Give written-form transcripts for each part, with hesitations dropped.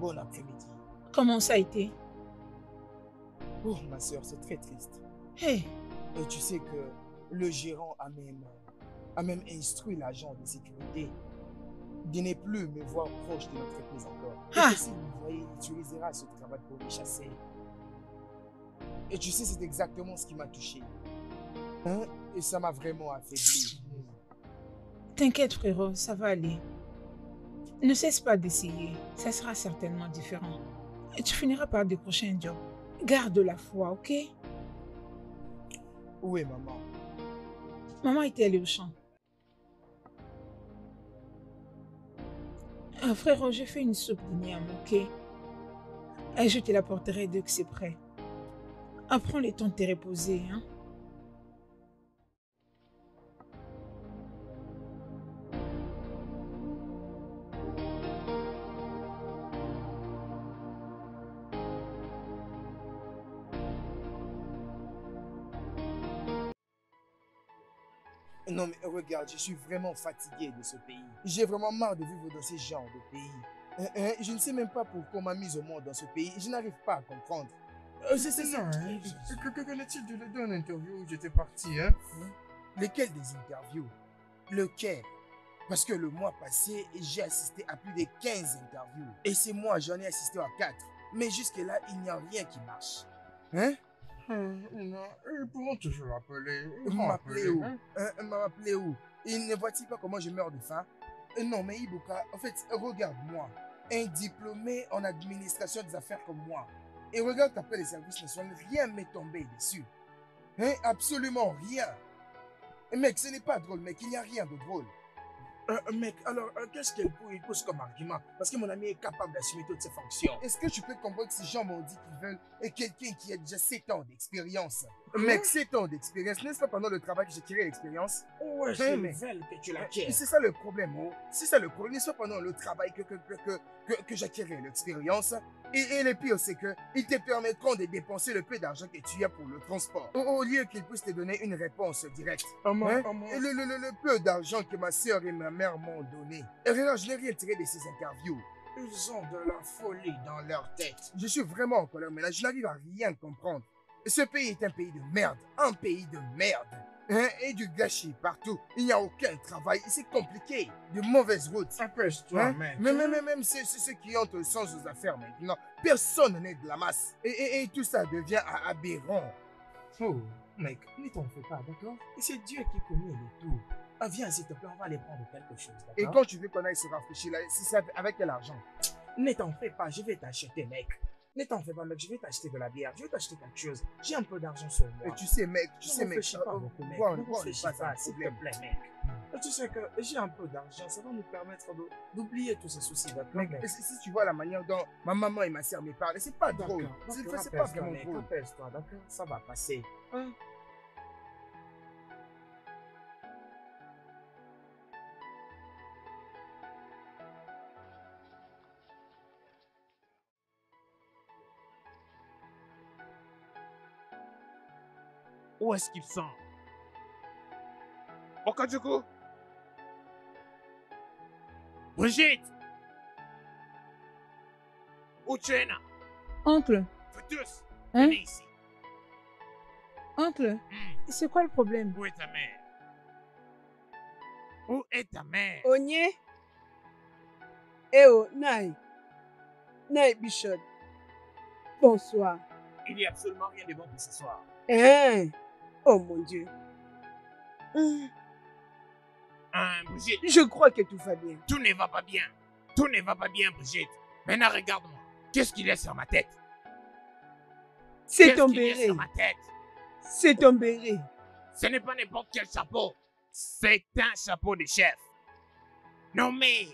Bon après-midi. Comment ça a été? Oh, ma soeur, c'est très triste. Hey, Et tu sais que le gérant a même instruit l'agent de sécurité de ne plus me voir proche de l'entreprise encore. Et Ah. que s'il me voyait, il utilisera cette cravate pour me chasser. Et tu sais, c'est exactement ce qui m'a touché. Hein? Et ça m'a vraiment affaibli. t'inquiète frérot, ça va aller. Ne cesse pas d'essayer, ça sera certainement différent. Et tu finiras par décrocher un job. Garde la foi, ok? Où est maman? Maman était allée au champ. Ah, frérot, j'ai fait une soupe d'igname, ok? Et je te l'apporterai dès que c'est prêt. Prends le temps de te reposer, hein? Non mais regarde, je suis vraiment fatigué de ce pays. J'ai vraiment marre de vivre dans ce genre de pays. Je ne sais même pas pourquoi on m'a mis au monde dans ce pays. Je n'arrive pas à comprendre. C'est ça, hein. Que connaît-il de une interview où j'étais parti, hein? Lesquels des interviews? Lequel? Parce que le mois passé, j'ai assisté à plus de 15 interviews. Et c'est moi, j'en ai assisté à 4. Mais jusque-là, il n'y a rien qui marche. Hein? Non, ils pourront toujours m'appeler. M'appeler où? Hein? M'appeler où? Il ne voit-il pas comment je meurs de faim? Non, mais Ibuka, en fait, regarde-moi. Un diplômé en administration des affaires comme moi. Et regarde après les services nationaux, rien m'est tombé dessus. Hein? Absolument rien. Mec, ce n'est pas drôle, mec, il n'y a rien de drôle. Mec, alors, qu'est-ce qu'il pose comme argument? Parce que mon ami est capable d'assumer toutes ses fonctions. Est-ce que tu peux comprendre que ces gens m'ont dit qu'ils veulent quelqu'un qui a déjà 7 ans d'expérience? Mec, 7 ans d'expérience, n'est-ce pas pendant le travail que j'ai tiré l'expérience? Ouais, c'est vrai que tu l'acquiers. C'est ça le problème, oh. C'est ça le problème. N'est-ce pas pendant le travail que j'acquérais l'expérience? Et le pire, c'est qu'ils te permettront de dépenser le peu d'argent que tu as pour le transport. Au lieu qu'ils puissent te donner une réponse directe. Et le peu d'argent que ma soeur et ma mère m'ont donné. Et regarde, je n'ai rien tiré de ces interviews. Ils ont de la folie dans leur tête. Je suis vraiment en colère, mais là, je n'arrive à rien comprendre. Ce pays est un pays de merde. Un pays de merde. Et du gâchis partout. Il n'y a aucun travail. C'est compliqué. De mauvaises routes. Apaise-toi, mec. Même ceux qui ont le sens aux affaires maintenant. Personne n'est de la masse. Et tout ça devient aberrant. Oh, mec, ne t'en fais pas, d'accord? Et c'est Dieu qui connaît le tout. Viens, s'il te plaît, on va aller prendre quelque chose, d'accord? Et quand tu veux qu'on aille se rafraîchir là, c'est avec quel argent? Ne t'en fais pas, je vais t'acheter, mec. Ne t'en fais pas, mec, je vais t'acheter de la bière, je vais t'acheter quelque chose. J'ai un peu d'argent sur moi. Et tu sais, mec, Ne réfléchis pas beaucoup, mec. Ne réfléchis pas, s'il te plaît, mec. Et tu sais que j'ai un peu d'argent, ça va nous permettre d'oublier tous ces soucis, d'accord, mec? Si tu vois la manière dont ma maman et ma soeur me parlent, c'est pas drôle. C'est pas vraiment drôle. Apaise-toi, d'accord? Ça va passer. Hein? Où est-ce qu'ils sont? Okadjoko? Brigitte? Uchena? Oncle, Vous tous, Hein? venez ici. oncle, c'est quoi le problème? Où est ta mère? Où est ta mère? Onye? Eh oh, Nai. Nai Bishop. Bonsoir. Il n'y a absolument rien de bon pour ce soir. Hein? Oh mon Dieu. Brigitte, Je crois que tout va bien. tout ne va pas bien. Tout ne va pas bien, Brigitte. Maintenant, regarde-moi. Qu'est-ce qu'il y a sur ma tête? C'est Qu'est-ce ton qu'il y a béret. sur ma tête? C'est ton béret. Ce n'est pas n'importe quel chapeau. C'est un chapeau de chef. Nommé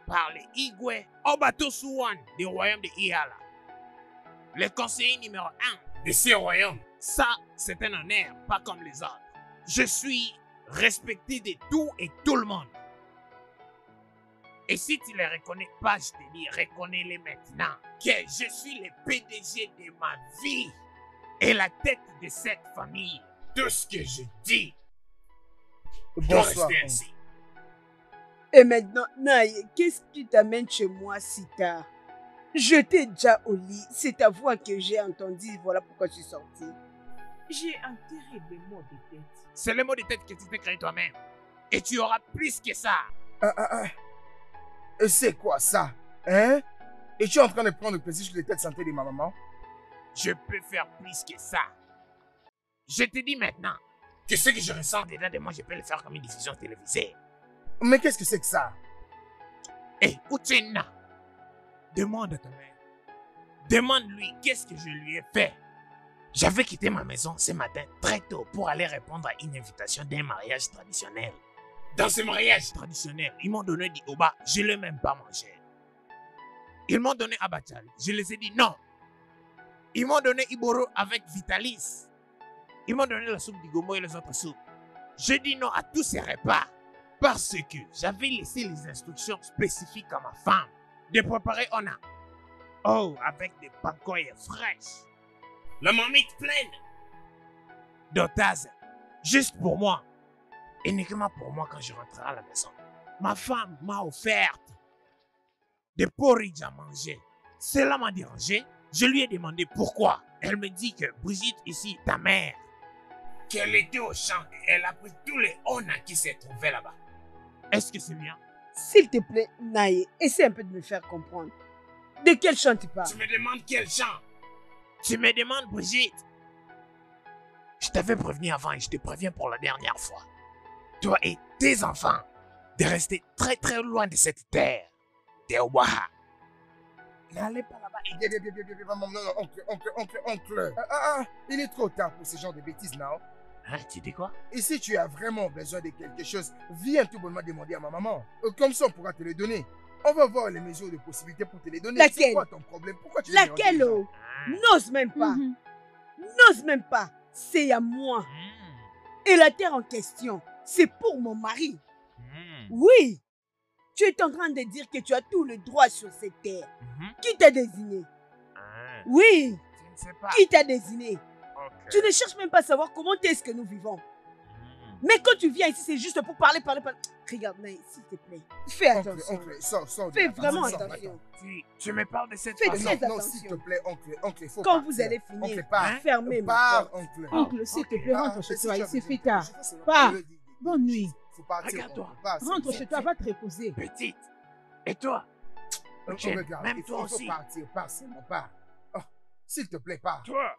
par les Igwe Obatosuwan du royaume de Iala. Le conseiller numéro 1 de ce royaume. Ça, c'est un honneur, pas comme les autres. Je suis respecté de tout et tout le monde. Et si tu ne les reconnais pas, je te dis, reconnais-les maintenant. Que je suis le PDG de ma vie et la tête de cette famille. Tout ce que je dis doit Bonsoir. rester ainsi. Et maintenant, Nai, qu'est-ce qui t'amène chez moi si tard? J'étais déjà au lit. C'est ta voix que j'ai entendue. Voilà pourquoi je suis sortie. J'ai un terrible mot de tête. C'est le mot de tête que tu t'es créé toi-même. Et tu auras plus que ça. C'est quoi ça? Hein? Et tu es en train de prendre plaisir sur l'état de santé de ma maman? Je peux faire plus que ça. Je te dis maintenant que ce que je ressens dedans de moi, je peux le faire comme une diffusion télévisée. Mais qu'est-ce que c'est que ça? Hé, Uchenna, demande à ta mère. Demande-lui qu'est-ce que je lui ai fait. J'avais quitté ma maison ce matin très tôt pour aller répondre à une invitation d'un mariage traditionnel. Dans ce mariage traditionnel, ils m'ont donné du oba, je ne l'ai même pas mangé. Ils m'ont donné abachal, je les ai dit non. Ils m'ont donné Iboro avec Vitalis. Ils m'ont donné la soupe d'Igomo et les autres soupes. J'ai dit non à tous ces repas parce que j'avais laissé les instructions spécifiques à ma femme de préparer Ona. Oh, avec des pancoyes fraîches. La marmite pleine d'otages, juste pour moi. Uniquement pour moi quand je rentrerai à la maison. Ma femme m'a offert des porridge à manger. Cela m'a dérangé. Je lui ai demandé pourquoi. Elle me dit que Brigitte, ici, ta mère, qu'elle était au champ et elle a pris tous les Ona qui s'est trouvé là-bas. Est-ce que c'est bien? S'il te plaît, Naye, essaie un peu de me faire comprendre. De quel chant tu parles? Tu me demandes quel chant? Tu me demandes, Brigitte? Je t'avais prévenu avant et je te préviens pour la dernière fois. Toi et tes enfants, de rester très très loin de cette terre. Des Waha. N'allez pas là-bas. Non, oncle. Il est trop tard pour ce genre de bêtises, non? Hein, tu dis quoi? Et si tu as vraiment besoin de quelque chose, viens tout bonnement demander à ma maman. Comme ça, on pourra te le donner. On va voir les mesures de possibilité pour te les donner. Laquelle? C'est quoi ton problème? Pourquoi tu Laquelle? Oh? N'ose même pas. Mhm. N'ose même pas. C'est à moi. Et la terre en question, c'est pour mon mari. Oui. Tu es en train de dire que tu as tout le droit sur cette terre. Qui t'a désigné? Oui. Je ne sais pas. Qui t'a désigné? Ok. Tu ne cherches même pas à savoir comment est-ce que nous vivons. Mais quand tu viens ici, c'est juste pour parler. Regarde, Naï, s'il te plaît. Fais attention. Oncle, sors. Fais vraiment attention. Tu me parles de cette Fais façon. très Non, attention. s'il te plaît, oncle, il faut Quand partir. vous allez finir, Oncle, pars. fermez ma Pars, porte. oncle. Oncle, s'il te plaît, Ah, rentre chez si toi, tu il as s'est besoin fait de tard. quelque chose, Pars. dis- Bonne nuit. Faut partir. Regarde-toi. oncle, pars, c'est Rentre bon. chez toi, va te reposer. Petite. Et toi? Etienne, Regarde, même il toi faut aussi. partir, pars seulement, pars. Oh, s'il te plaît, pars. Toi.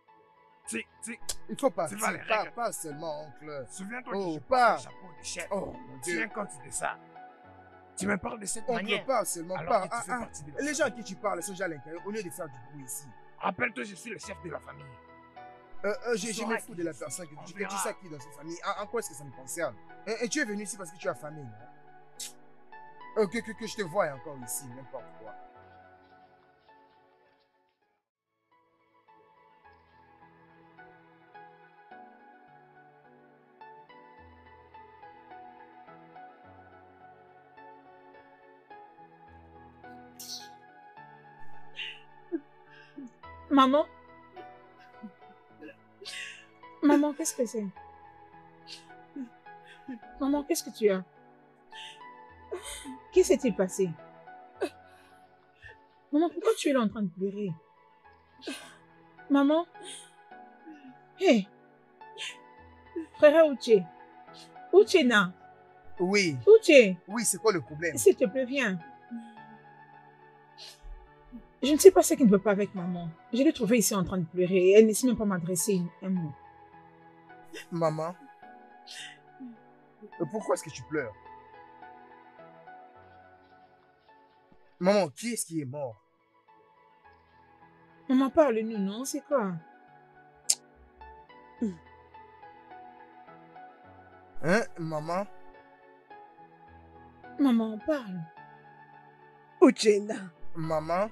Il faut partir, vas les règles. pars seulement, oncle. Souviens-toi Oh, que je porte pars. le chapeau de chef. Oh, mon Dieu. Tiens compte de ça. Tu me parles de cette Oncle, manière. pars seulement, Alors pars. que tu fais partie de la Les famille. gens à qui tu parles sont déjà à l'intérieur au lieu de faire du bruit ici. Rappelle-toi, je suis le chef de la famille. Je sauras me fous qui de la je personne suis. que On tu dis verra. ça qui dans cette famille. En quoi est-ce que ça me concerne? Et tu es venu ici parce que tu as famille, non? Que je te voie encore ici, n'importe quoi. Maman? Maman, qu'est-ce que c'est? Maman, qu'est-ce que tu as? Qu'est-ce qui s'est passé? Maman, pourquoi tu es là en train de pleurer? Maman? Hé! Frère Uche! Uchena! Oui, Uche! c'est quoi le problème? S'il te plaît, viens. Je ne sais pas ce qui ne veut pas avec maman. Je l'ai trouvée ici en train de pleurer et elle ne sait même pas m'adresser un mot. Maman, pourquoi est-ce que tu pleures? Maman, qui est-ce qui est mort? Maman, parle-nous, non? C'est quoi? Hein, maman? Maman, parle. Uchenna, Maman?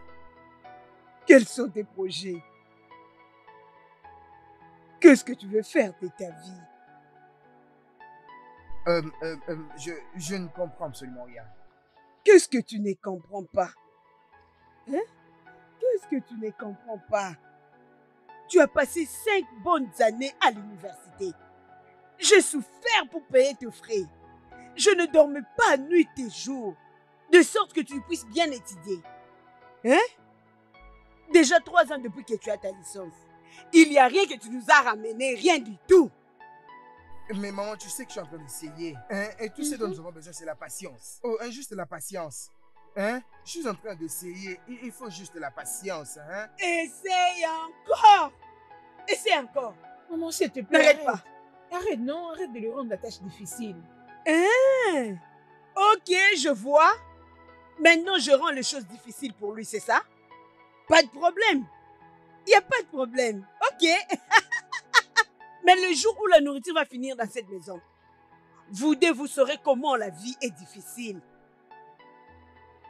quels sont tes projets? Qu'est-ce que tu veux faire de ta vie? Je ne comprends absolument rien. Qu'est-ce que tu ne comprends pas? Hein? Qu'est-ce que tu ne comprends pas? Tu as passé 5 bonnes années à l'université. J'ai souffert pour payer tes frais. Je ne dormais pas nuit et jour, de sorte que tu puisses bien étudier. Hein? Déjà 3 ans depuis que tu as ta licence. Il n'y a rien que tu nous as ramené, rien du tout. Mais maman, tu sais que je suis en train d'essayer. Hein? Et tout ce dont nous avons besoin, c'est la patience. Oh, hein, juste la patience. Hein? Je suis en train d'essayer. Il faut juste la patience. Hein? Essaye encore. Essaye encore. Maman, s'il te plaît, N'arrête pas. Arrête, non, arrête de lui rendre la tâche difficile. Hein? Ok, je vois. Maintenant, je rends les choses difficiles pour lui, c'est ça? Pas de problème. Il n'y a pas de problème. Ok. Mais le jour où la nourriture va finir dans cette maison, vous deux, vous saurez comment la vie est difficile.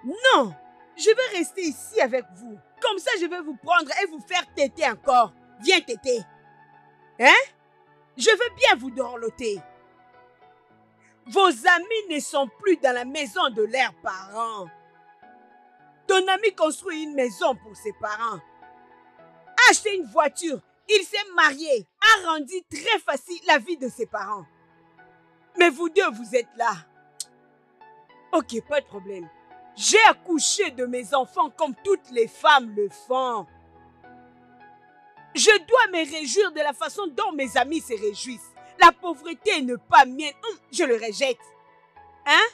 Non, je vais rester ici avec vous. Comme ça, je vais vous prendre et vous faire téter encore. Viens téter. Hein? Je veux bien vous dorloter. Vos amis ne sont plus dans la maison de leurs parents. Ton ami construit une maison pour ses parents. A acheté une voiture. Il s'est marié. A rendu très facile la vie de ses parents. Mais vous deux, vous êtes là. Ok, pas de problème. J'ai accouché de mes enfants comme toutes les femmes le font. Je dois me réjouir de la façon dont mes amis se réjouissent. La pauvreté n'est pas mienne. Je le rejette. Hein?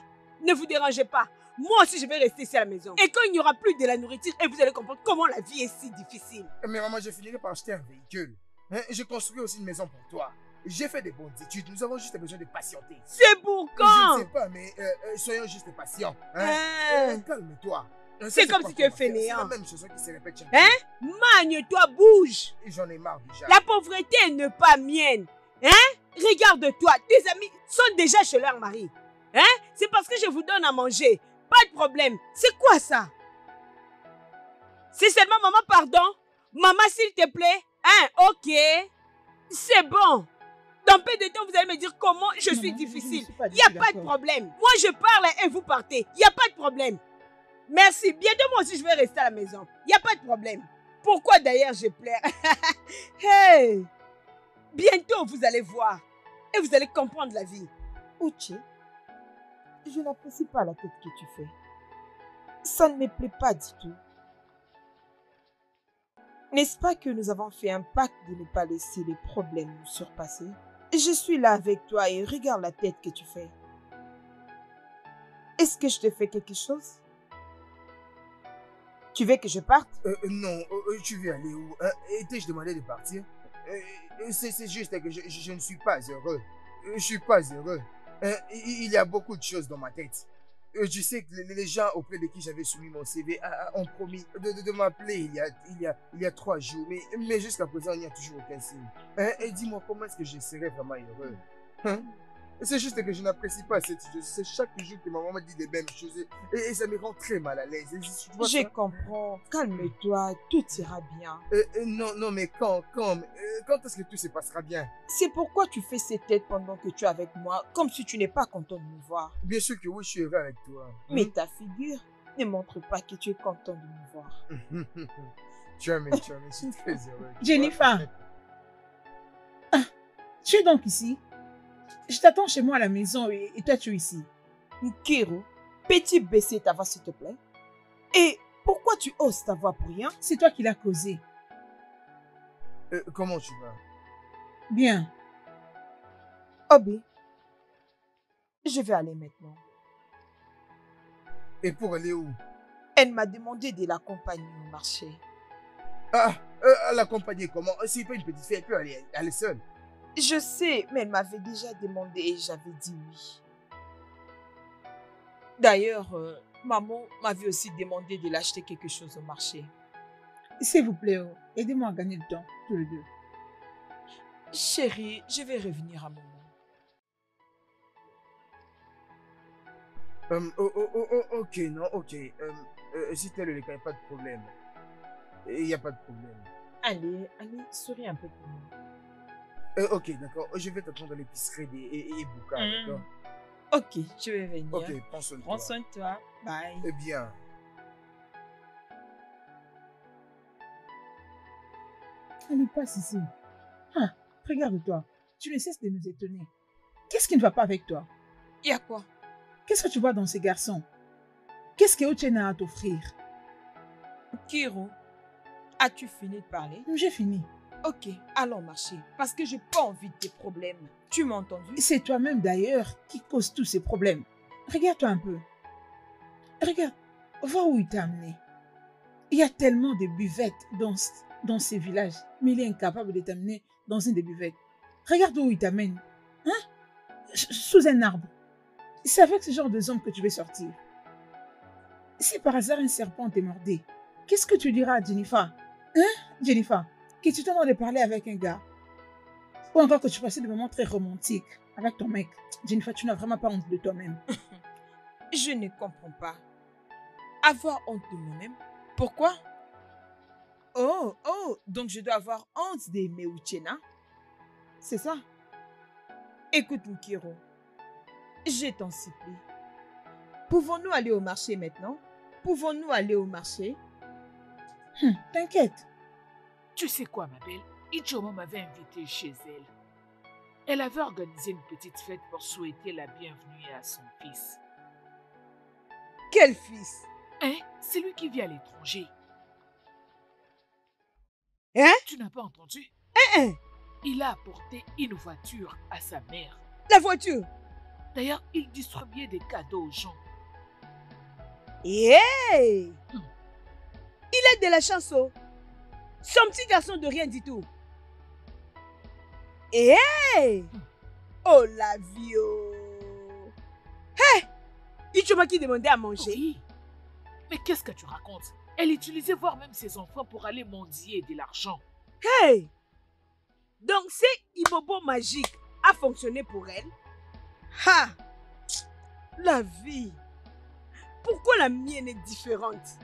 Ne vous dérangez pas. Moi aussi, je vais rester ici à la maison. Et quand il n'y aura plus de la nourriture, et vous allez comprendre comment la vie est si difficile. Mais maman, je finirai par acheter un véhicule. Hein? J'ai construit aussi une maison pour toi. J'ai fait des bonnes études. Nous avons juste besoin de patienter. C'est pour quand? Je ne sais pas, mais soyons juste patients. Hein? Calme-toi. C'est comme si tu es fainéant. C'est la même chose qui se répète chaque hein? Magne-toi, bouge. J'en ai marre déjà. La pauvreté n'est pas mienne. Hein? Regarde-toi, tes amis sont déjà chez leur mari. Hein? C'est parce que je vous donne à manger. Pas de problème. C'est quoi ça? C'est seulement maman, pardon? Maman, s'il te plaît? Hein? Ok. C'est bon. Dans peu de temps, vous allez me dire comment je suis difficile. Il n'y a pas de problème. Moi, je parle et vous partez. Il n'y a pas de problème. Merci. Bientôt, moi aussi, je vais rester à la maison. Il n'y a pas de problème. Pourquoi d'ailleurs je pleure? Hey! Bientôt, vous allez voir. Et vous allez comprendre la vie. Uche, je n'apprécie pas la tête que tu fais. Ça ne me plaît pas du tout. N'est-ce pas que nous avons fait un pacte de ne pas laisser les problèmes nous surpasser? Je suis là avec toi et regarde la tête que tu fais. Est-ce que je te fais quelque chose? Tu veux que je parte? Non, tu veux aller où? T'ai-je demandé de partir? C'est juste que je ne suis pas heureux. Je suis pas heureux. Il y a beaucoup de choses dans ma tête. Tu sais que les gens auprès de qui j'avais soumis mon CV ont promis de m'appeler il y a 3 jours. Mais jusqu'à présent, il n'y a toujours aucun signe. Et dis-moi, comment est-ce que je serais vraiment heureux? Hein? C'est juste que je n'apprécie pas cette chose. C'est chaque jour que ma maman dit les mêmes choses. Et ça me rend très mal à l'aise. Je comprends. Calme-toi. Tout ira bien. Non, mais quand est-ce que tout se passera bien? C'est pourquoi tu fais cette tête pendant que tu es avec moi, comme si tu n'es pas content de me voir. Bien sûr que oui, je suis heureux avec toi. Mais ta figure ne montre pas que tu es content de me voir. Tu as je suis très heureux. Jennifer. Tu es donc ici? Je t'attends chez moi à la maison et toi tu es ici. Nkiru, peux-tu baisser ta voix s'il te plaît? Et pourquoi tu oses ta voix pour rien? C'est toi qui l'as causé. Comment tu vas? Bien. Obi, je vais aller maintenant. Et pour aller où? Elle m'a demandé de l'accompagner au marché. L'accompagner comment? C'est pas une petite fille, elle peut aller seule. Je sais, mais elle m'avait déjà demandé et j'avais dit oui. D'ailleurs, maman m'avait aussi demandé de l'acheter quelque chose au marché. S'il vous plaît, aidez-moi à gagner le temps, tous les deux. Chérie, je vais revenir à maman. Ok, non, ok. Si tel est le cas, il n'y a pas de problème. Il n'y a pas de problème. Allez, souris un peu pour moi. Ok, d'accord. Je vais t'attendre à l'épicerie et Bouka, d'accord? Ok, je vais venir. Ok, prends soin de toi. Prends soin de toi. Bye. Eh bien. Allez, passe ici. Ah, regarde-toi. Tu ne cesses de nous étonner. Qu'est-ce qui ne va pas avec toi? Il y a quoi? Qu'est-ce que tu vois dans ces garçons? Qu'est-ce que Uchenna a à t'offrir? Kiro, As-tu fini de parler? J'ai fini. Ok, allons marcher. Parce que j'ai pas envie de tes problèmes. Tu m'as entendu? C'est toi-même d'ailleurs qui cause tous ces problèmes. Regarde-toi un peu. Regarde, vois où il t'a amené. Il y a tellement de buvettes dans ces villages, mais il est incapable de t'amener dans une des buvettes. Regarde où il t'amène. Hein? Sous un arbre. C'est avec ce genre de zone que tu veux sortir. Si par hasard un serpent te mordait, qu'est-ce que tu diras à Jennifer? Hein, Jennifer? Que tu te demandes de parler avec un gars? Ou encore que tu passais des moments très romantiques avec ton mec. Jennifer, tu n'as vraiment pas honte de toi-même. Je ne comprends pas. Avoir honte de moi-même? Pourquoi? Oh, donc je dois avoir honte d'aimer Uchenna? C'est ça? Écoute, Nkiro, je t'en supplie. Pouvons-nous aller au marché maintenant? Pouvons-nous aller au marché? T'inquiète. Tu sais quoi, ma belle? Ichoma m'avait invité chez elle. Elle avait organisé une petite fête pour souhaiter la bienvenue à son fils. Quel fils? Hein? C'est lui qui vit à l'étranger. Hein? Tu n'as pas entendu? Hein? Il a apporté une voiture à sa mère. La voiture? D'ailleurs, il distribuait des cadeaux aux gens. Hey! Il a de la chance, oh. Son petit garçon de rien du tout. Hey! Oh la vie, oh. Hey! Ichoma qui demandait à manger. Oui. Mais qu'est-ce que tu racontes? Elle utilisait voire même ses enfants pour aller mendier de l'argent. Hey! Donc c'est Ibobo magique a fonctionné pour elle? Ha! La vie. Pourquoi la mienne est différente?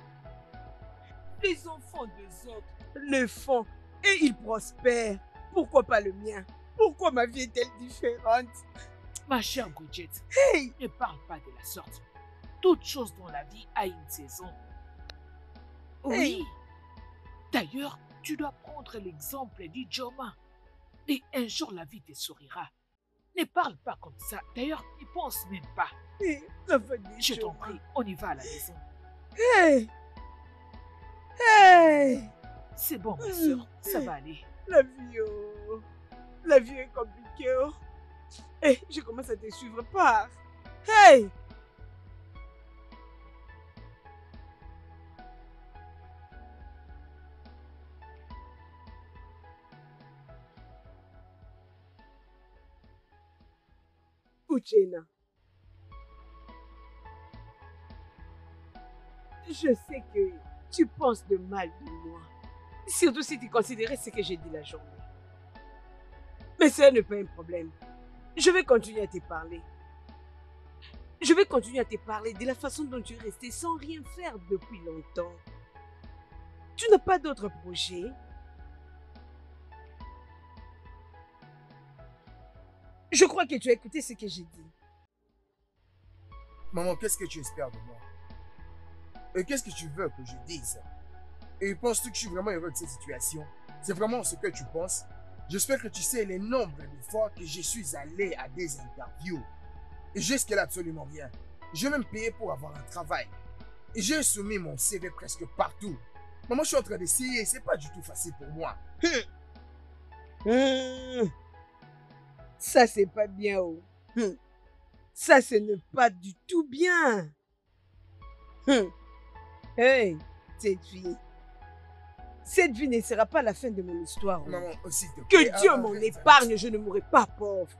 Les enfants des autres le font et ils prospèrent. Pourquoi pas le mien? Pourquoi ma vie est-elle différente? Ma chère Bridget, Hey! ne parle pas de la sorte. Toute chose dans la vie a une saison. Oui. Hey. D'ailleurs, tu dois prendre l'exemple d'Ijoma. Et un jour, la vie te sourira. Ne parle pas comme ça. D'ailleurs, n'y pense même pas. Hey, la fin du Je t'en chemin. prie, on y va à la maison. Hey! Hey! C'est bon, ma soeur, ça va aller. La vie, oh. La vie est compliquée, oh. Hey, je commence à te suivre par. Hey! Uchenna. Je sais que tu penses de mal de moi. Surtout si tu considérais ce que j'ai dit la journée. Mais ça n'est pas un problème. Je vais continuer à te parler. Je vais continuer à te parler de la façon dont tu es resté sans rien faire depuis longtemps. Tu n'as pas d'autres projets? Je crois que tu as écouté ce que j'ai dit. Maman, qu'est-ce que tu espères de moi? Et qu'est-ce que tu veux que je dise? Et penses-tu que je suis vraiment heureux de cette situation? C'est vraiment ce que tu penses? J'espère que tu sais les nombres de fois que je suis allé à des interviews. Et jusqu'à là, absolument rien. J'ai même payé pour avoir un travail. Et j'ai soumis mon CV presque partout. Maman, je suis en train d'essayer, c'est pas du tout facile pour moi. Ça, c'est pas bien, oh. Ça, ce n'est pas du tout bien. Hey, cette vie. Cette vie ne sera pas la fin de mon histoire. Oh. Maman, s'il te plaît. Que Dieu m'en épargne, je ne mourrai pas pauvre.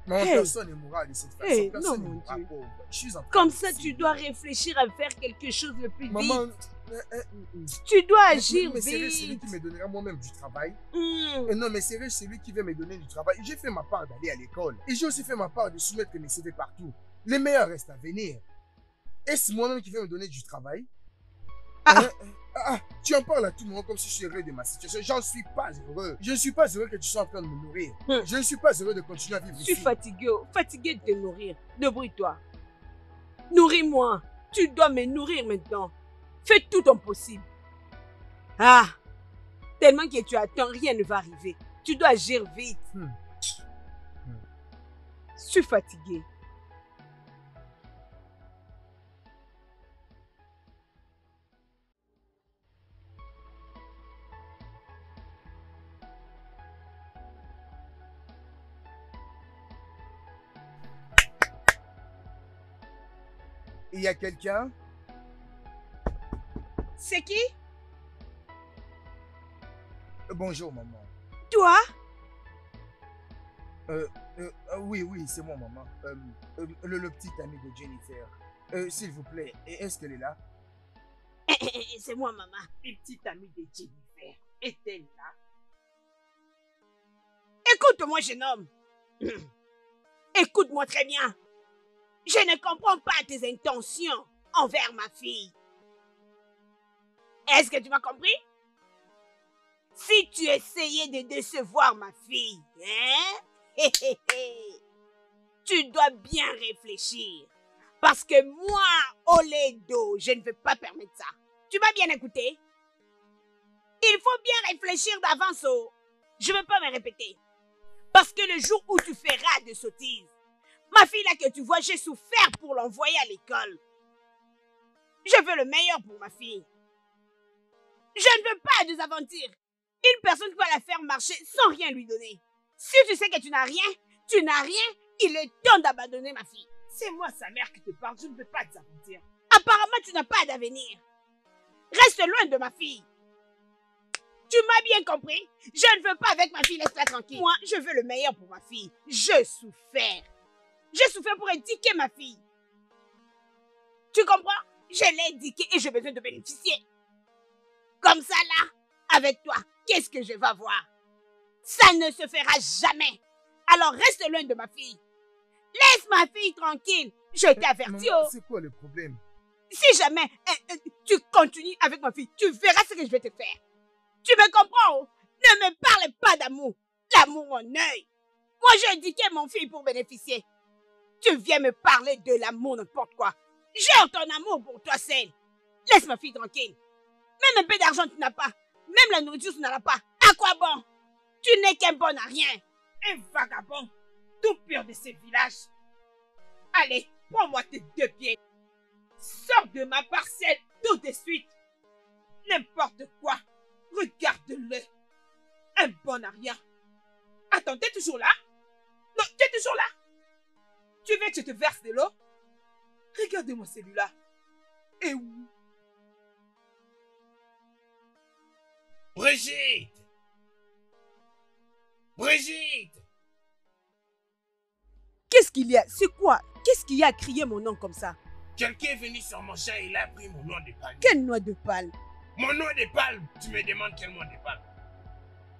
Maman, Hey. personne ne mourra de cette façon. Hey, Personne non, ne mon mourra Dieu. pauvre. Je suis en train Comme de ça, essayer. tu dois réfléchir à faire quelque chose le plus Maman, vite. Tu dois agir mais c'est celui vite. qui me donnera moi-même du travail. Hmm. Et non, mais c'est celui qui veut me donner du travail. J'ai fait ma part d'aller à l'école. Et j'ai aussi fait ma part de soumettre mes CV partout. Les meilleurs restent à venir. Est-ce moi-même qui vais me donner du travail? Tu en parles à tout le monde comme si je suis heureux de ma situation. J'en suis pas heureux. Je ne suis pas heureux que tu sois en train de me nourrir. Je ne suis pas heureux de continuer à vivre Je suis ici. fatigué, oh. Fatigué de te nourrir. Débrouille-toi. Nourris-moi. Tu dois me nourrir maintenant. Fais tout ton possible. Ah! Tellement que tu attends, rien ne va arriver. Tu dois agir vite. Je suis fatigué. Il y a quelqu'un? C'est qui? Bonjour, maman. Toi? Oui, c'est moi, maman. Le petit ami de Jennifer. S'il vous plaît, est-ce qu'elle est là? C'est moi, maman. Une petite amie de Jennifer. Est-elle là? Écoute-moi, jeune homme. Écoute-moi très bien. Je ne comprends pas tes intentions envers ma fille. Est-ce que tu m'as compris? Si tu essayais de décevoir ma fille, hein? Tu dois bien réfléchir. Parce que moi, Oledo, je ne veux pas permettre ça. Tu m'as bien écouté? Il faut bien réfléchir d'avance. Oh. Je ne veux pas me répéter. Parce que le jour où tu feras de sottises, ma fille là que tu vois, j'ai souffert pour l'envoyer à l'école. Je veux le meilleur pour ma fille. Je ne veux pas de aventures. Une personne qui va la faire marcher sans rien lui donner. Si tu sais que tu n'as rien, il est temps d'abandonner ma fille. C'est moi sa mère qui te parle, je ne veux pas t'aventir. Apparemment, tu n'as pas d'avenir. Reste loin de ma fille. Tu m'as bien compris? Je ne veux pas avec ma fille, laisse-la tranquille. Moi, je veux le meilleur pour ma fille. J'ai souffert. J'ai souffert pour éduquer ma fille. Tu comprends? Je l'ai éduquée et j'ai besoin de bénéficier. Comme ça, là, avec toi, qu'est-ce que je vais voir? Ça ne se fera jamais. Alors, reste loin de ma fille. Laisse ma fille tranquille. Je t'ai averti. Maman, c'est quoi le problème? Si jamais tu continues avec ma fille, tu verras ce que je vais te faire. Tu me comprends? Oh? Ne me parle pas d'amour. L'amour en œil. Moi, j'ai éduqué mon fille pour bénéficier. Tu viens me parler de l'amour, n'importe quoi. J'ai ton amour pour toi seul. Laisse ma fille tranquille. Même un peu d'argent, tu n'as pas. Même la nourriture, tu n'en as pas. À quoi bon? Tu n'es qu'un bon à rien. Un vagabond, tout pur de ces villages. Allez, prends-moi tes deux pieds. Sors de ma parcelle tout de suite. N'importe quoi. Regarde-le. Un bon à rien. Attends, t'es toujours là? Non, t'es toujours là? Tu veux que je te verse de l'eau? Regarde-moi celui-là. Et où? Brigitte! Brigitte! Qu'est-ce qu'il y a? C'est quoi? Qu'est-ce qu'il y a à crier mon nom comme ça? Quelqu'un est venu sur mon champ et il a pris mon noix de palme. Quelle noix de palme? Mon noix de palme? Tu me demandes quelle noix de palme?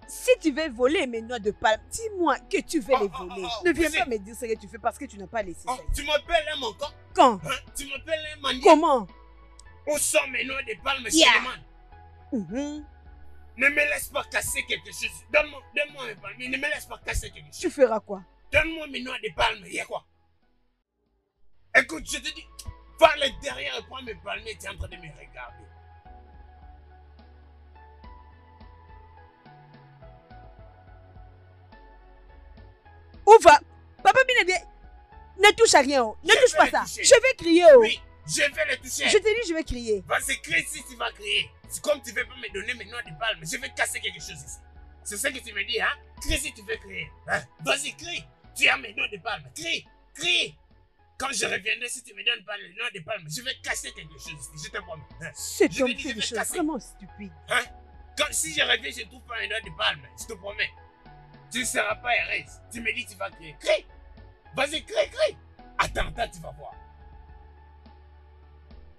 Si tu veux voler mes noix de palme, dis-moi que tu veux les voler. Ne viens pas me dire ce que tu fais parce que tu n'as pas laissé ça. Tu m'appelles un manquant? Quand? Hein? Tu m'appelles un mendiant? Comment? Où sont mes noix de palme? Yeah. Je demande. Ne me laisse pas casser quelque chose. Donne-moi mes palmes. Ne me laisse pas casser quelque chose. Tu feras quoi? Donne-moi mes noix de palme. Il y a quoi? Écoute, je te dis, parle derrière et prends mes palmiers. Tu es en train de me regarder. Où va? Papa Binébé, ne touche à rien. Oh. Ne touche pas ça. Toucher. Je vais crier. Oh. Oui, je vais le toucher. Je te dis, je vais crier. Vas-y, crie si tu vas crier. C'est comme tu ne veux pas me donner mes noix de palme. Je vais casser quelque chose ici. C'est ça que tu me dis, hein? Crie si tu veux crier. Hein? Vas-y, crie. Tu as mes noix de palme. Crie, crie. Quand je reviendrai, si tu me donnes pas les noix de palme, je vais casser quelque chose ici. Je te promets. Hein? Cet Je homme te dis, fait je des vais choses casser. vraiment stupides. Hein? Si je reviens, je ne trouve pas mes noix de palme. Je te promets. Tu ne seras pas heureuse. Tu me dis, tu vas crier. Crie. Vas-y, crie, crie. Attends, tu vas voir.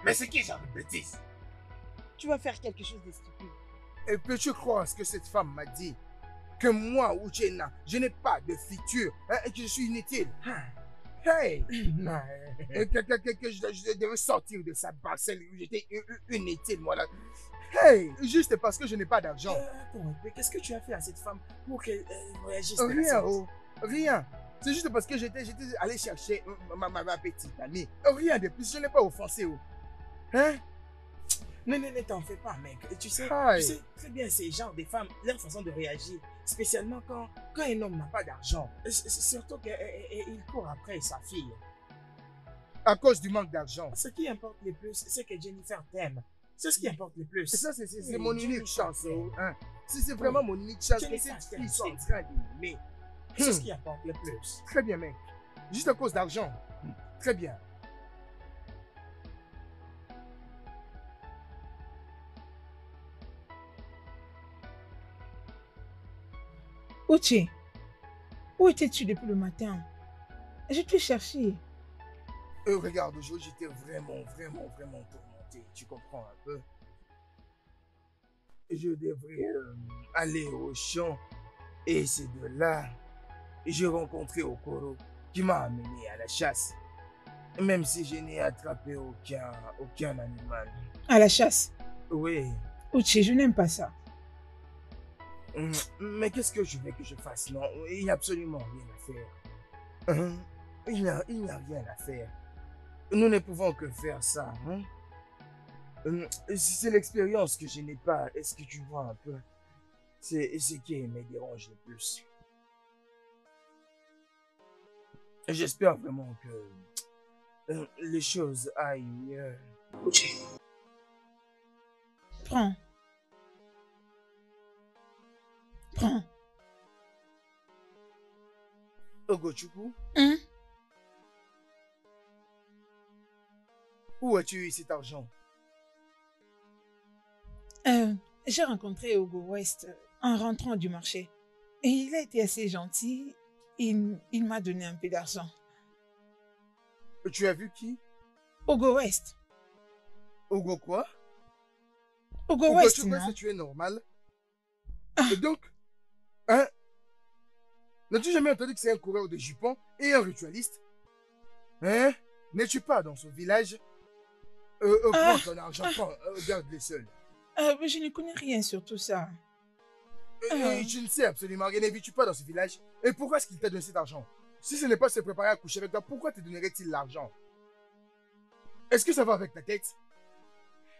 Mais c'est qui genre de bêtise? Tu vas faire quelque chose de stupide. Et peux-tu croire ce que cette femme m'a dit? Que moi, Uchenna, je n'ai pas de futur, hein, et que je suis inutile. Hey! Et que je devais sortir de sa parcelle où j'étais inutile, moi là. Hey! Juste parce que je n'ai pas d'argent. Attends, mais qu'est-ce que tu as fait à cette femme pour qu'elle réagisse de la Rien, sorte? oh, rien. C'est juste parce que j'étais allé chercher ma petite amie. Rien de plus, je n'ai pas offensé. Oh. Hein? Ne t'en fais pas, mec. Tu sais très bien ces genres de femmes, leur façon de réagir, spécialement quand un homme n'a pas d'argent. Surtout qu'il court après sa fille. À cause du manque d'argent. Ce qui importe le plus, c'est que Jennifer t'aime. C'est ce qui importe le plus. Et ça, c'est Oui, mon unique Jennifer chance. t'aime. Hein. Si c'est vraiment mon unique chance que Jennifer cette t'aime, fille soit en c'est- train d'aimer. C'est ce qui importe le plus. Très bien, mec. Juste à cause d'argent. Très bien. Uche, où étais-tu depuis le matin? Je t'ai cherché. Regarde, aujourd'hui, j'étais vraiment tourmenté. Tu comprends un peu? Je devrais aller au champ. Et c'est de là que j'ai rencontré Okoro qui m'a amené à la chasse. Même si je n'ai attrapé aucun animal. À la chasse? Oui. Uche, je n'aime pas ça. Mais qu'est-ce que je veux que je fasse? Non, il n'y a absolument rien à faire. Il n'y a rien à faire. Nous ne pouvons que faire ça. C'est l'expérience que je n'ai pas. Est-ce que tu vois un peu? C'est ce qui me dérange le plus. J'espère vraiment que les choses aillent mieux. Prends. Prends. Ogochukwu, Hein? où as-tu eu cet argent? J'ai rencontré Ogo West en rentrant du marché. Et il a été assez gentil. Il m'a donné un peu d'argent. Tu as vu qui? Ogo West. Ogo quoi? Ogo West, tu penses non? que tu es normal? Et donc, hein? N'as-tu jamais entendu que c'est un coureur de jupons et un ritualiste? Hein? N'es-tu pas dans ce village? Prends ton argent, garde-les seuls. Mais je ne connais rien sur tout ça. Je ne sais absolument rien. Ne vis-tu pas dans ce village? Et pourquoi est-ce qu'il t'a donné cet argent? Si ce n'est pas se préparer à coucher avec toi, pourquoi te donnerait-il l'argent? Est-ce que ça va avec ta tête?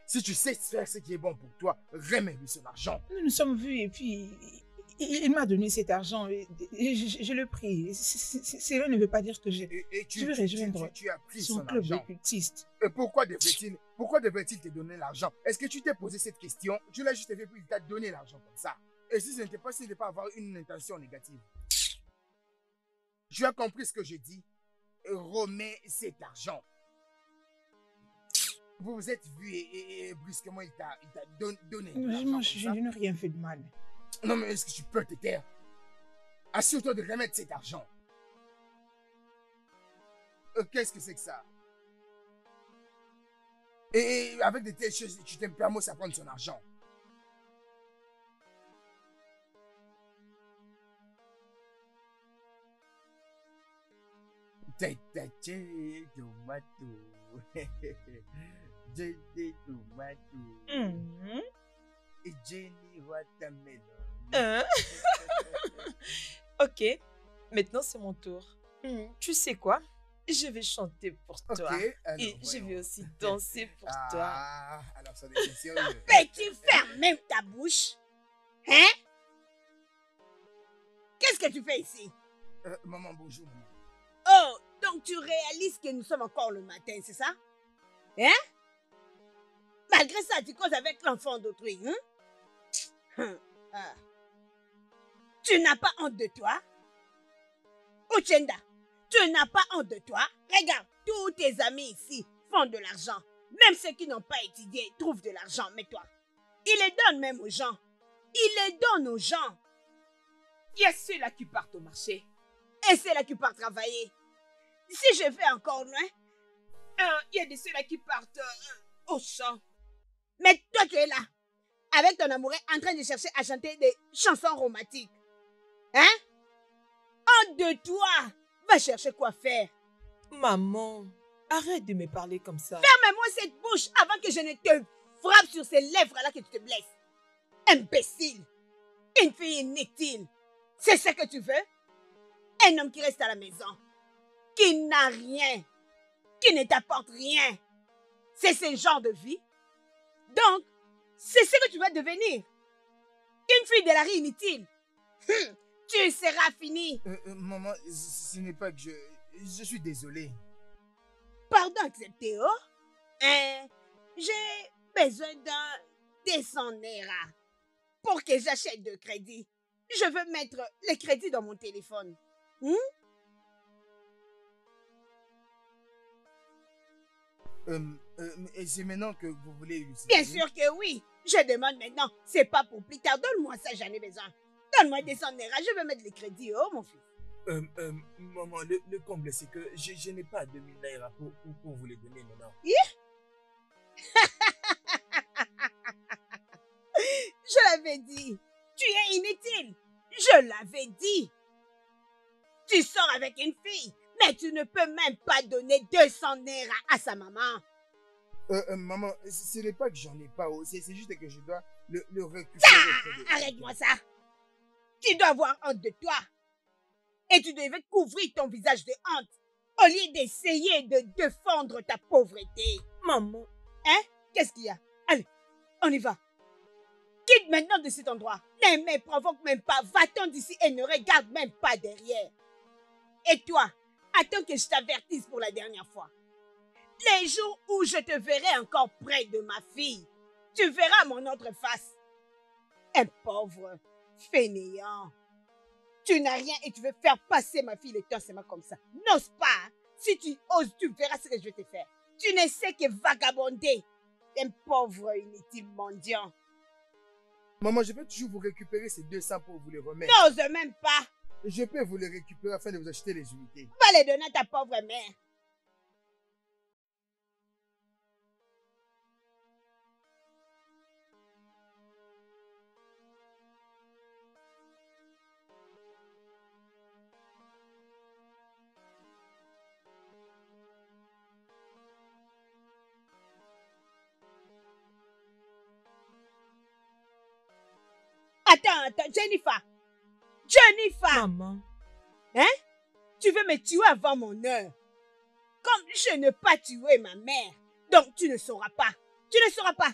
Si tu sais faire ce qui est bon pour toi, remets-lui son argent. Nous nous sommes vus et puis il m'a donné cet argent et je le prie. Cela ne veut pas dire que je vais rejoindre tu as pris son son club argent. occultiste. Et pourquoi devrait-il te donner l'argent? Est-ce que tu t'es posé cette question? Tu l'as juste fait puis il t'a donné l'argent comme ça. Et si ce n'était pas, c'est de ne pas avoir une intention négative. Tu as compris ce que je dis? Remets cet argent. Vous vous êtes vus et brusquement il t'a donné l'argent comme Je ça. n'ai rien fait de mal. Non mais est-ce que tu peux te taire? Assure-toi de remettre cet argent. Qu'est-ce que c'est que ça? Et avec de telles choses, tu te permets à prendre son argent. Jenny Watermelon. Ok, maintenant c'est mon tour. Tu sais quoi? Je vais chanter pour toi. Alors, Et je vais aussi danser pour toi. Alors ça devient sérieux. Peux-tu fermes même ta bouche? Hein? Qu'est-ce que tu fais ici? Maman, bonjour, maman. Oh, donc tu réalises que nous sommes encore le matin, c'est ça? Hein? Malgré ça, tu causes avec l'enfant d'autrui, hein? Tu n'as pas honte de toi? Uchenda, tu n'as pas honte de toi? Regarde, tous tes amis ici font de l'argent. Même ceux qui n'ont pas étudié trouvent de l'argent, mais toi, il les donne même aux gens. Il les donne aux gens. Il y a ceux-là qui partent au marché. Et c'est là qui part travailler. Si je vais encore loin, Il y a de ceux-là qui partent au champ. mais toi tu es là, avec ton amoureux en train de chercher à chanter des chansons romantiques. Hein? Honte de toi! Va chercher quoi faire. Maman, arrête de me parler comme ça. Ferme-moi cette bouche avant que je ne te frappe sur ces lèvres-là que tu te blesses. Imbécile! Une fille inutile. C'est ce que tu veux? Un homme qui reste à la maison, qui n'a rien, qui ne t'apporte rien. C'est ce genre de vie? Donc, c'est ce que tu vas devenir. Une fille de la rue inutile. Tu seras fini. Maman, ce n'est pas que je suis désolé. Pardon accepté, oh? J'ai besoin d'un descendera pour que j'achète de crédit. Je veux mettre le crédit dans mon téléphone. Et c'est maintenant que vous voulez l'utiliser? Bien sûr que oui. Je demande maintenant. C'est pas pour plus tard. Donne-moi ça, j'en ai besoin. Donne-moi 200 naira, je vais mettre les crédits, oh mon fils. Maman, le comble, c'est que je n'ai pas 2000 naira pour vous les donner maintenant. Je l'avais dit. Tu es inutile. Je l'avais dit. Tu sors avec une fille, mais tu ne peux même pas donner 200 naira à sa maman. Maman, ce n'est pas que j'en ai pas, c'est juste que je dois le récupérer. Arrête-moi ça. Tu dois avoir honte de toi. Et tu devais couvrir ton visage de honte au lieu d'essayer de défendre ta pauvreté. Maman. Hein? Qu'est-ce qu'il y a? Allez, on y va. Quitte maintenant de cet endroit. Ne me provoque même pas. Va-t'en d'ici et ne regarde même pas derrière. Et toi, attends que je t'avertisse pour la dernière fois. Les jours où je te verrai encore près de ma fille, tu verras mon autre face. Un pauvre fainéant. Tu n'as rien et tu veux faire passer ma fille le temps seulement comme ça. N'ose pas. Hein? Si tu oses, tu verras ce que je vais te faire. Tu ne sais que vagabonder. Un pauvre inutile mendiant. Maman, je peux toujours vous récupérer ces 200 pour vous les remettre. N'ose même pas. Je peux vous les récupérer afin de vous acheter les unités. Va les donner à ta pauvre mère. Attends, Jennifer. Maman. Hein? Tu veux me tuer avant mon heure. Comme je n'ai pas tué ma mère. Donc tu ne sauras pas. Tu ne sauras pas.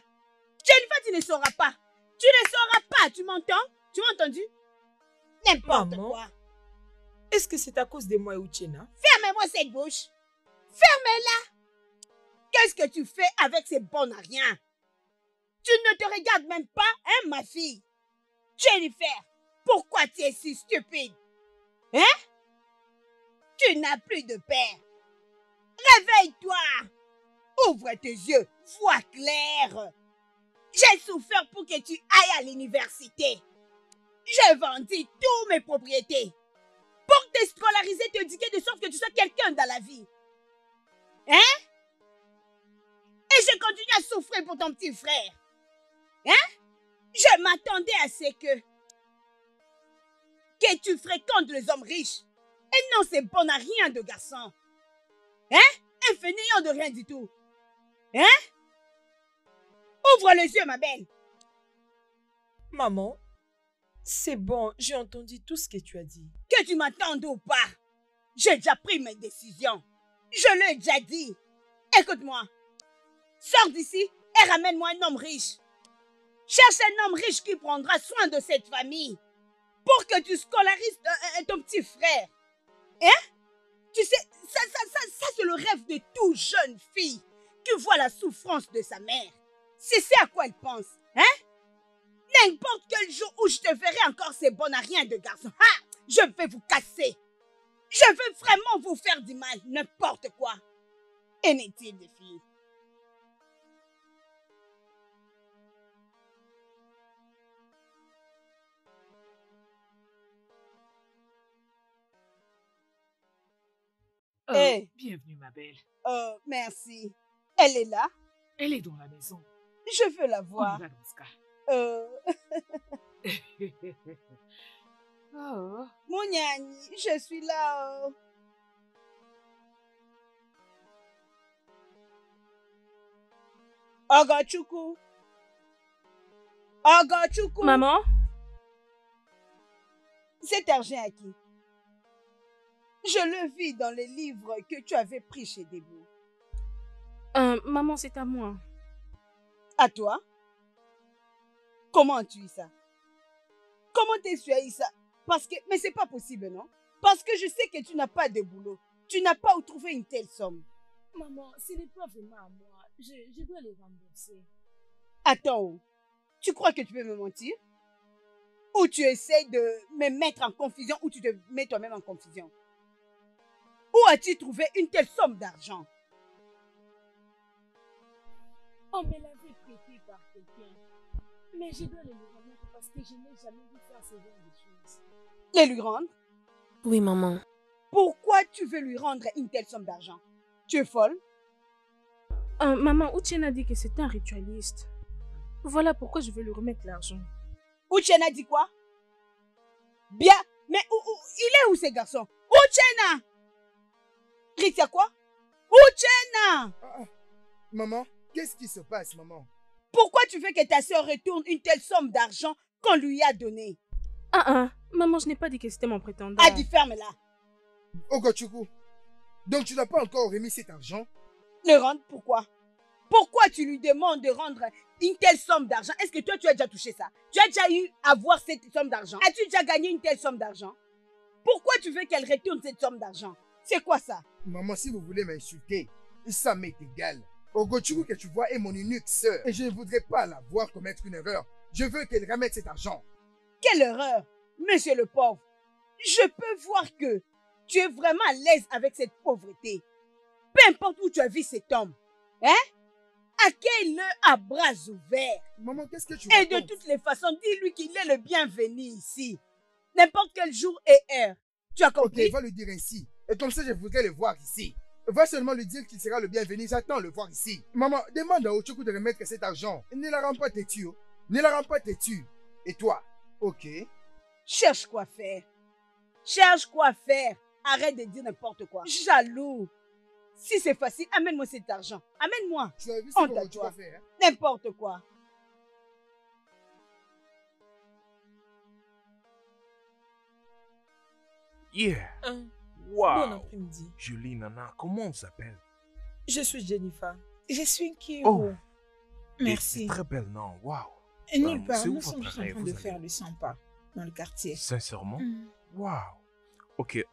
Jennifer, tu ne sauras pas. Tu ne sauras pas. Tu m'entends? Tu m'as entendu? N'importe quoi. Est-ce que c'est à cause de moi, Uchena? Fermez-moi cette bouche. Fermez-la. Qu'est-ce que tu fais avec ces bons à rien? Tu ne te regardes même pas, hein, ma fille? Jennifer, pourquoi tu es si stupide? Hein? Tu n'as plus de père. Réveille-toi. Ouvre tes yeux. Vois clair. J'ai souffert pour que tu ailles à l'université. J'ai vendu toutes mes propriétés pour te scolariser, t'éduquer de sorte que tu sois quelqu'un dans la vie. Hein? Et je continue à souffrir pour ton petit frère. Hein? Je m'attendais à ce que tu fréquentes les hommes riches. Et non, c'est bon à rien de garçon. Hein? Un fainéant de rien du tout. Hein? Ouvre les yeux, ma belle. Maman, c'est bon, j'ai entendu tout ce que tu as dit. Que tu m'attendes ou pas, j'ai déjà pris mes décisions. Je l'ai déjà dit. Écoute-moi. Sors d'ici et ramène-moi un homme riche. Cherche un homme riche qui prendra soin de cette famille pour que tu scolarises ton petit frère. Hein? Tu sais, ça c'est le rêve de toute jeune fille qui voit la souffrance de sa mère. C'est à quoi elle pense. Hein? N'importe quel jour où je te verrai encore ces bons à rien de garçon. Ha! Je vais vous casser. Je veux vraiment vous faire du mal. N'importe quoi. Inutile de filles. Bienvenue, ma belle. Merci. Elle est là? Elle est dans la maison. Je veux la On voir. y va dans ce cas. Oh. Mouniani, je suis là. Ogochukwu. Ogochukwu. Maman? C'est argent à qui? Je le vis dans les livres que tu avais pris chez Debo. Maman, c'est à moi. À toi? Comment as-tu eu ça? Comment tu as eu ça? Parce que... Mais c'est pas possible, non? Parce que je sais que tu n'as pas de boulot. Tu n'as pas où trouver une telle somme. Maman, ce n'est pas vraiment à moi. Je dois les rembourser. Attends, tu crois que tu peux me mentir? Ou tu essaies de me mettre en confusion ou tu te mets toi-même en confusion? Où as-tu trouvé une telle somme d'argent? On me l'avait prêté par quelqu'un. Mais je dois le lui remettre parce que je n'ai jamais vu faire ce genre de choses. Les lui rendre? Oui, maman. Pourquoi tu veux lui rendre une telle somme d'argent? Tu es folle? Maman, Uchenna a dit que c'était un ritualiste. Voilà pourquoi je veux lui remettre l'argent. Uchenna dit quoi? Bien, mais il est où ce garçon? Uchenna! Ritia quoi? Uchenna! Maman, qu'est-ce qui se passe, maman? Pourquoi tu veux que ta soeur retourne une telle somme d'argent qu'on lui a donnée? Maman, je n'ai pas dit que c'était mon prétendant. Adi, ferme-la. Ogochukwu, donc tu n'as pas encore remis cet argent? Le rendre pourquoi? Pourquoi tu lui demandes de rendre une telle somme d'argent? Est-ce que toi, tu as déjà touché ça? Tu as déjà eu à voir cette somme d'argent? As-tu déjà gagné une telle somme d'argent? Pourquoi tu veux qu'elle retourne cette somme d'argent? C'est quoi ça? Maman, si vous voulez m'insulter, ça m'est égal. Ogochukwu que tu vois est mon unique sœur et je ne voudrais pas la voir commettre une erreur. Je veux qu'elle remette cet argent. Quelle erreur, monsieur le pauvre. Je peux voir que tu es vraiment à l'aise avec cette pauvreté. Peu importe où tu as vu cet homme. Hein? Accueille-le à bras ouverts. Maman, qu'est-ce que tu Et de racontes? toutes les façons, dis-lui qu'il est le bienvenu ici. N'importe quel jour et heure. Tu as compris? Ok, va lui dire ainsi. Et comme ça, je voudrais le voir ici. Va seulement lui dire qu'il sera le bienvenu. J'attends le voir ici. Maman, demande à Ochukwu de remettre cet argent. Ne la rends pas têtue. Oh. Ne la rends pas têtue. Et toi? Ok. Cherche quoi faire. Cherche quoi faire. Arrête de dire n'importe quoi. Jaloux. Si c'est facile, amène-moi cet argent. Amène-moi. Tu as vu ce Honte à que tu toi. vas faire, hein? N'importe quoi. Yeah. Bon Wow. après-midi. Jolie Nana, comment on s'appelle? Je suis Jennifer. Je suis Kiro. Oh. Et Merci. c'est très belle, non? Wow. Et nulle part, c'est où nous sommes votre tous en rêve, train vous de allez? faire le 100 pas dans le quartier. Sincèrement? Mm. Wow. Ok,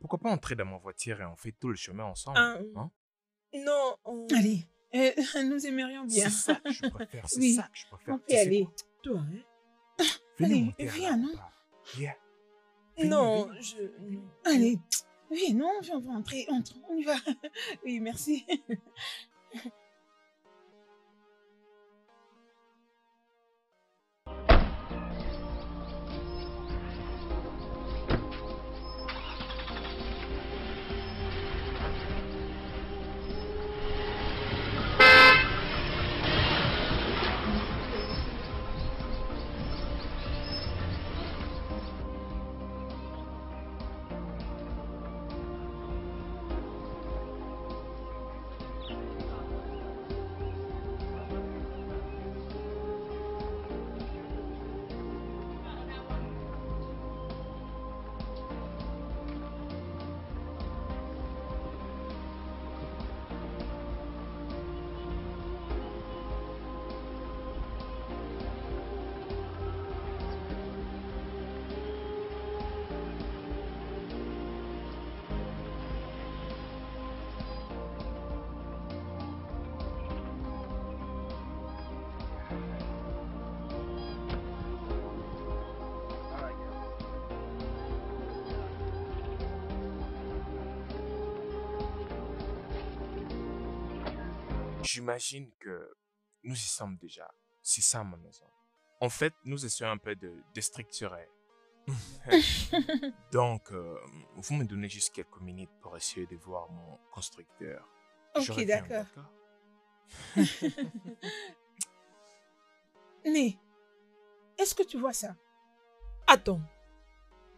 pourquoi pas entrer dans ma voiture et on fait tout le chemin ensemble? Hein? Non, Allez, nous aimerions bien. C'est ça que je préfère, c'est Oui, ça que je préfère. on peut Tu sais aller. quoi? Toi, hein? Venez Allez, monter à viens, la non? barre. Yeah. non, venez. je... Allez. Oui, non, on va entrer. Entre, on y va. Oui, merci. J'imagine que nous y sommes déjà. C'est ça ma maison. En fait, nous essayons un peu de déstructurer. Donc, vous me donnez juste quelques minutes pour essayer de voir mon constructeur. Je Ok, reviens, d'accord. Né, est-ce que tu vois ça? Attends,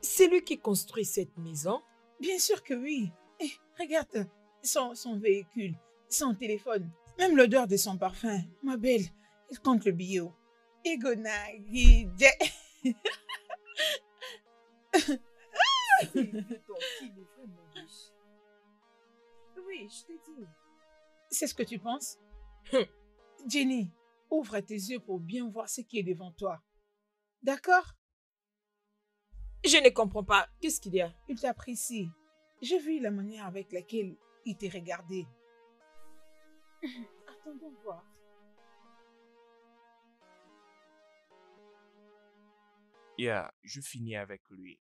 c'est lui qui construit cette maison? Bien sûr que oui. Eh, regarde son véhicule, son téléphone, même l'odeur de son parfum. Ma belle, il compte le bio. Egona, Guide. Oui, je t'ai dit. C'est ce que tu penses? Jenny, ouvre tes yeux pour bien voir ce qui est devant toi. D'accord? Je ne comprends pas. Qu'est-ce qu'il y a? Il t'apprécie. J'ai vu la manière avec laquelle il t'a regardé. Attendons voir. Yeah, je finis avec lui.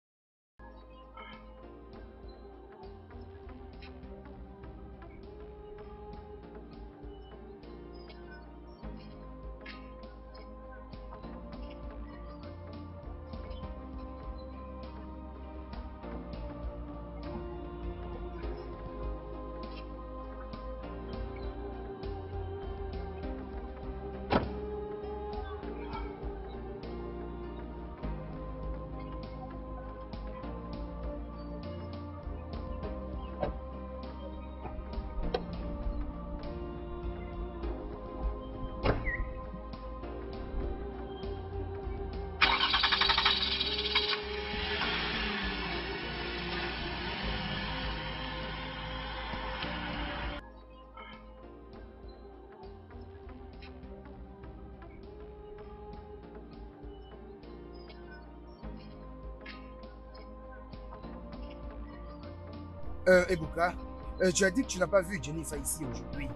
Ebuka, tu as dit que tu n'as pas vu Jennifer ici aujourd'hui.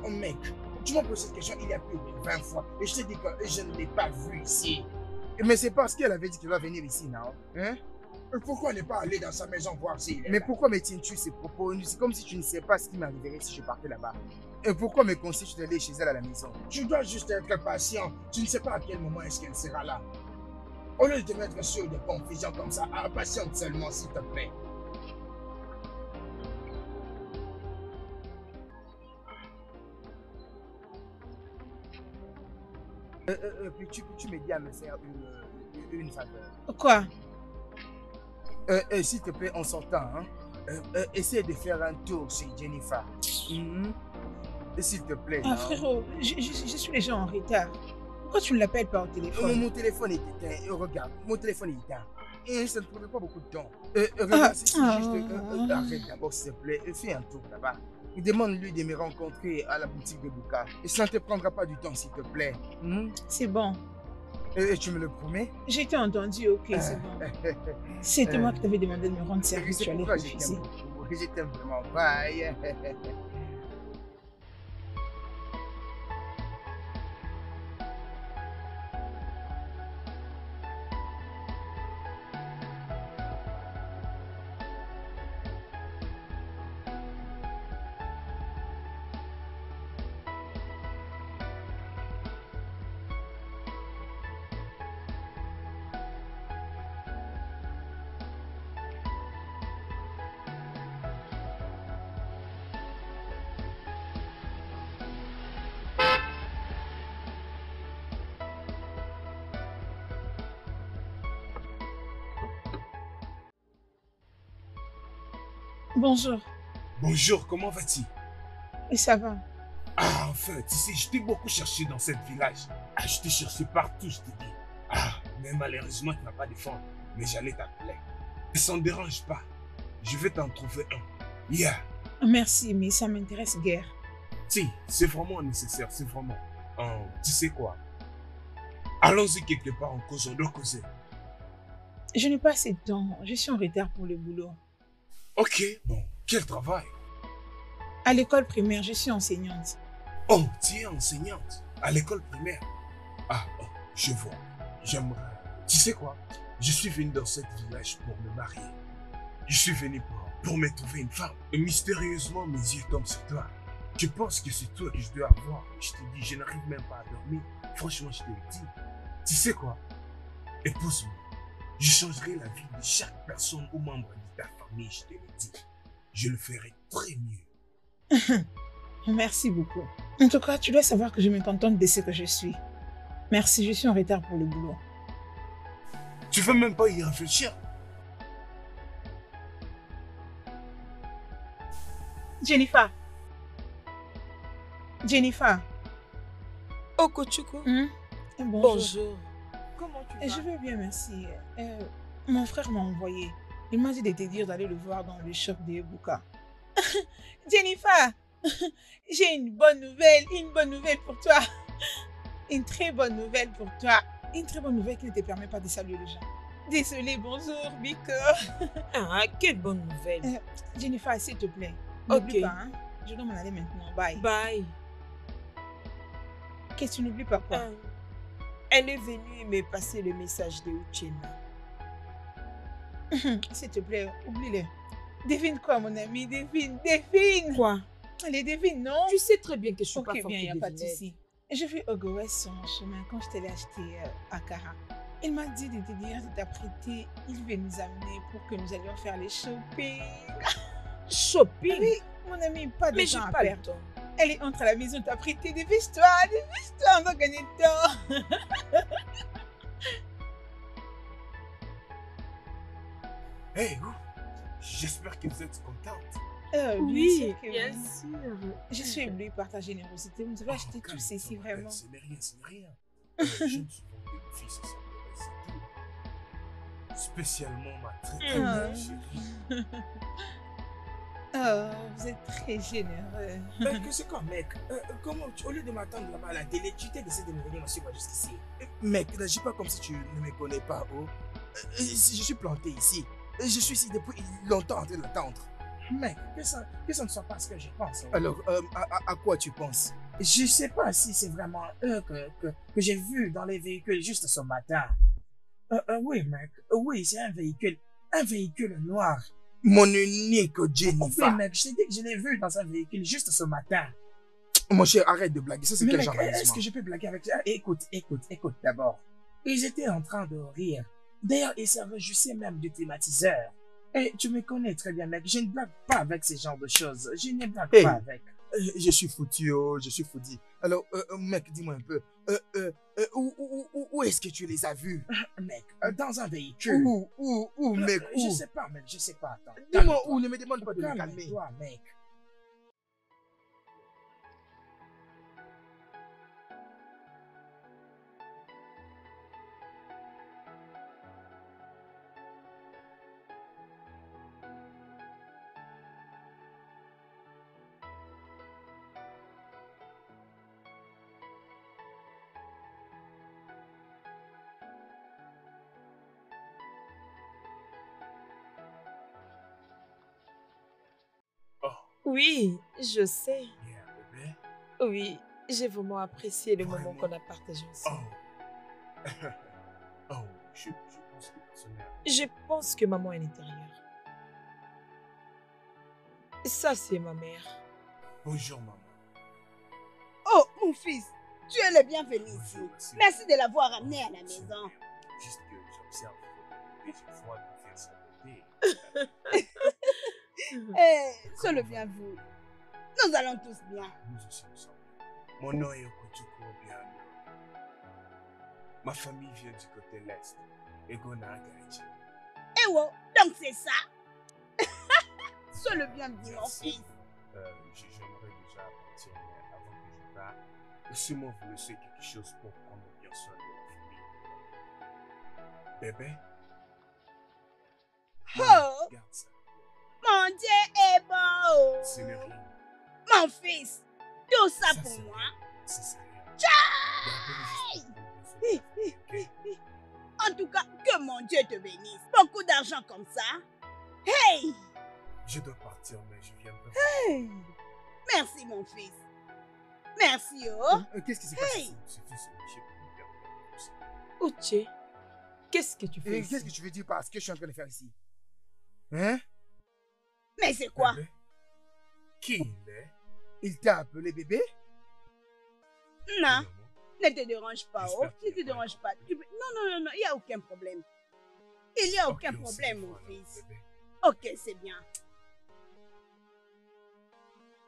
Mec, tu m'as posé cette question il y a plus de 20 fois et je t'ai dit que je ne l'ai pas vue ici. Mais c'est parce qu'elle avait dit qu'elle va venir ici, non? Hein? Pourquoi ne pas aller dans sa maison voir s'il est Mais là? pourquoi me tiens-tu ces propos? C'est comme si tu ne sais pas ce qui m'arriverait si je partais là-bas. Et pourquoi me conseilles-tu d'aller chez elle à la maison? Tu dois juste être patient. Tu ne sais pas à quel moment est-ce qu'elle sera là. Au lieu de te mettre sur des confusions comme ça, patiente seulement s'il te plaît. Peux-tu m'aider à me faire une faveur? Quoi? S'il te plaît, en sortant, hein, essaie de faire un tour chez Jennifer. S'il te plaît. Ah, non? frérot, je suis déjà en retard. Pourquoi tu ne l'appelles pas au téléphone? Mon téléphone est éteint. Regarde, mon téléphone est éteint. Et ça ne prendrait pas beaucoup de temps. Regarde, juste, arrête d'abord, s'il te plaît. Fais un tour là-bas. Demande-lui de me rencontrer à la boutique de Buka. Et ça ne te prendra pas du temps, s'il te plaît. C'est bon. Tu me le promets? J'ai été entendu, ok, c'est bon. C'était moi qui t'avais demandé de me rendre service. C'est Tu allais pourquoi je refuser. t'aime beaucoup. Je t'aime vraiment. Bye. Bonjour. Bonjour, comment vas-tu? Et ça va? Ah, enfin, tu sais, je t'ai beaucoup cherché dans cette village. Ah, je t'ai cherché partout, je t'ai dit. Ah, mais malheureusement, tu n'as pas de fond. Mais j'allais t'appeler. Ça ne dérange pas. Je vais t'en trouver un. Yeah. Merci, mais ça m'intéresse guère. Si, c'est vraiment nécessaire, c'est vraiment. Tu sais quoi? Allons-y quelque part, on doit causer. Je n'ai pas assez de temps. Je suis en retard pour le boulot. Ok, bon, quel travail? À l'école primaire, je suis enseignante. Oh, tu es enseignante à l'école primaire. Ah, oh, je vois. J'aimerais. Tu sais quoi? Je suis venu dans ce village pour me marier. Je suis venu pour me trouver une femme. Et mystérieusement, mes yeux tombent sur toi. Je pense que c'est toi que je dois avoir. Je te dis, je n'arrive même pas à dormir. Franchement, je te le dis. Tu sais quoi? Épouse-moi. Je changerai la vie de chaque personne ou membre de ta famille, je te le dis. Je le ferai très mieux. Merci beaucoup. En tout cas, tu dois savoir que je me contente de ce que je suis. Merci, je suis en retard pour le boulot. Tu veux même pas y réfléchir? Jennifer. Jennifer. Okochuku. Bonjour. Bonjour. Comment tu vas? Je vais bien, merci. Mon frère m'a envoyé. Il m'a dit de te dire d'aller le voir dans le shop de Ebuka. Jennifer, j'ai une bonne nouvelle pour toi. Une très bonne nouvelle pour toi. Une très bonne nouvelle qui ne te permet pas de saluer les gens. Désolée, bonjour, Biko. Ah, quelle bonne nouvelle. Jennifer, s'il te plaît. Ok. N'oublie pas, hein? Je dois m'en aller maintenant. Bye. Bye. Qu'est-ce que tu n'oublies pas quoi? Elle est venue me passer le message de Uchenna. S'il te plaît, oublie-le. Devine quoi, mon ami? Devine. Quoi? Allez, devine, non? Tu sais très bien que je suis pas Ok, forte bien, il n'y a de pas de devinette. souci. J'ai vu Ogowes sur mon chemin quand je t'allais acheter à Kara. Il m'a dit de te dire de t'apprêter. Il veut nous amener pour que nous allions faire les shopping. Shopping? Oui, mon ami, pas de Mais j'ai temps à pas le perdre. temps. Elle est entre à la maison t'apprêter. Dépêche-toi, on va gagner de temps. Hey, j'espère que vous êtes contente. Oui, bien bien sûr. sûr. Je suis éblouie par ta générosité. Vous avez acheté tout ceci, vraiment. Ce n'est rien, ce n'est rien. Je me suis vendu une fille, ça c'est tout. Spécialement ma très très belle chérie. Oh, vous êtes très généreux. Que c'est quoi, mec? Comment, au lieu de m'attendre là-bas à la télé, tu t'es décidé de me venir me suivre jusqu'ici? Mec, n'agis pas comme si tu ne me connais pas, oh. Je suis planté ici. Je suis ici depuis longtemps en train d'attendre. Mec, que ça ne soit pas ce que je pense. Alors, à quoi tu penses? Je sais pas si c'est vraiment eux que j'ai vu dans les véhicules juste ce matin. Oui, mec. Oui, c'est un véhicule noir. Mon unique Oui, Jennifer. mec, je t'ai dit que je l'ai vu dans un véhicule juste ce matin. Mon cher, arrête de blaguer. Ça, c'est Mais quel mec, genre est-ce d'amusement? que je peux blaguer avec toi? Écoute d'abord. Ils étaient en train de rire. D'ailleurs, ils se réjouissaient même du climatiseur. Et tu me connais très bien, mec. Je ne blague pas avec ce genre de choses. Je ne blague Hey. pas avec. Je suis foutu, oh, je suis foutu. Alors, mec, dis-moi un peu. Où est-ce que tu les as vus? Mec, dans un véhicule. Où, mec, Je où? sais pas, mec, je sais pas. Attends. Dis-moi où, ne me demande pas de me calmer. Calme-toi, mec. Oui, je sais. Bien, bébé. Oui, j'ai vraiment apprécié le moment Vraiment. qu'on a partagé ensemble. Oh. Oh, je pense que personnellement. Je pense que maman est à l'intérieur. Ça, c'est ma mère. Bonjour, maman. Oh, mon fils, tu es le bienvenu ici. Bonjour, merci. Merci de l'avoir amené à la C'est maison. bien. Juste que j'observe votre bébé, je vois de faire sa beauté. Sois le bienvenu. Nous allons tous bien. Nous aussi, nous sommes bien. Mon nom est Okotuko Obiano. Ma famille vient du côté l'Est. Egona Agaïti. Eh oh, donc c'est ça. Sois le bienvenu, mon Merci. fils. J'aimerais déjà partir, mais avant que je parte, laissez-moi vous laisser quelque chose pour prendre bien soin de ma famille. Bébé? Oh, Regarde ça. mon Dieu est bon. Oh. Ce n'est rien. Mon fils, tout ça Ça, pour c'est moi. rien. Ça, c'est rien. Gardez-le juste pour prendre bien soin de ma famille, ok? En tout cas, que mon Dieu te bénisse. Beaucoup d'argent comme ça. Hey! Je dois partir, mais je viendrai. Hey! Merci, mon fils. Merci, oh. Qu'est-ce qui s'est passé? Hey! C'est tout ce que j'ai pour me permettre comme ça. Oche, qu'est-ce que tu fais ici? Qu'est-ce que tu veux dire par ce que je suis en train de faire ici? Hein? Mais c'est quoi? Bébé? Qui il est? Il t'a appelé bébé? Non, Vraiment? ne te dérange pas, oh. J'espère qu'il Ne te y a pas dérange de pas. Non, il n'y a aucun problème. Il n'y a Ok, aucun on se problème, dit mon voilà, fils. bébé. Ok, c'est bien.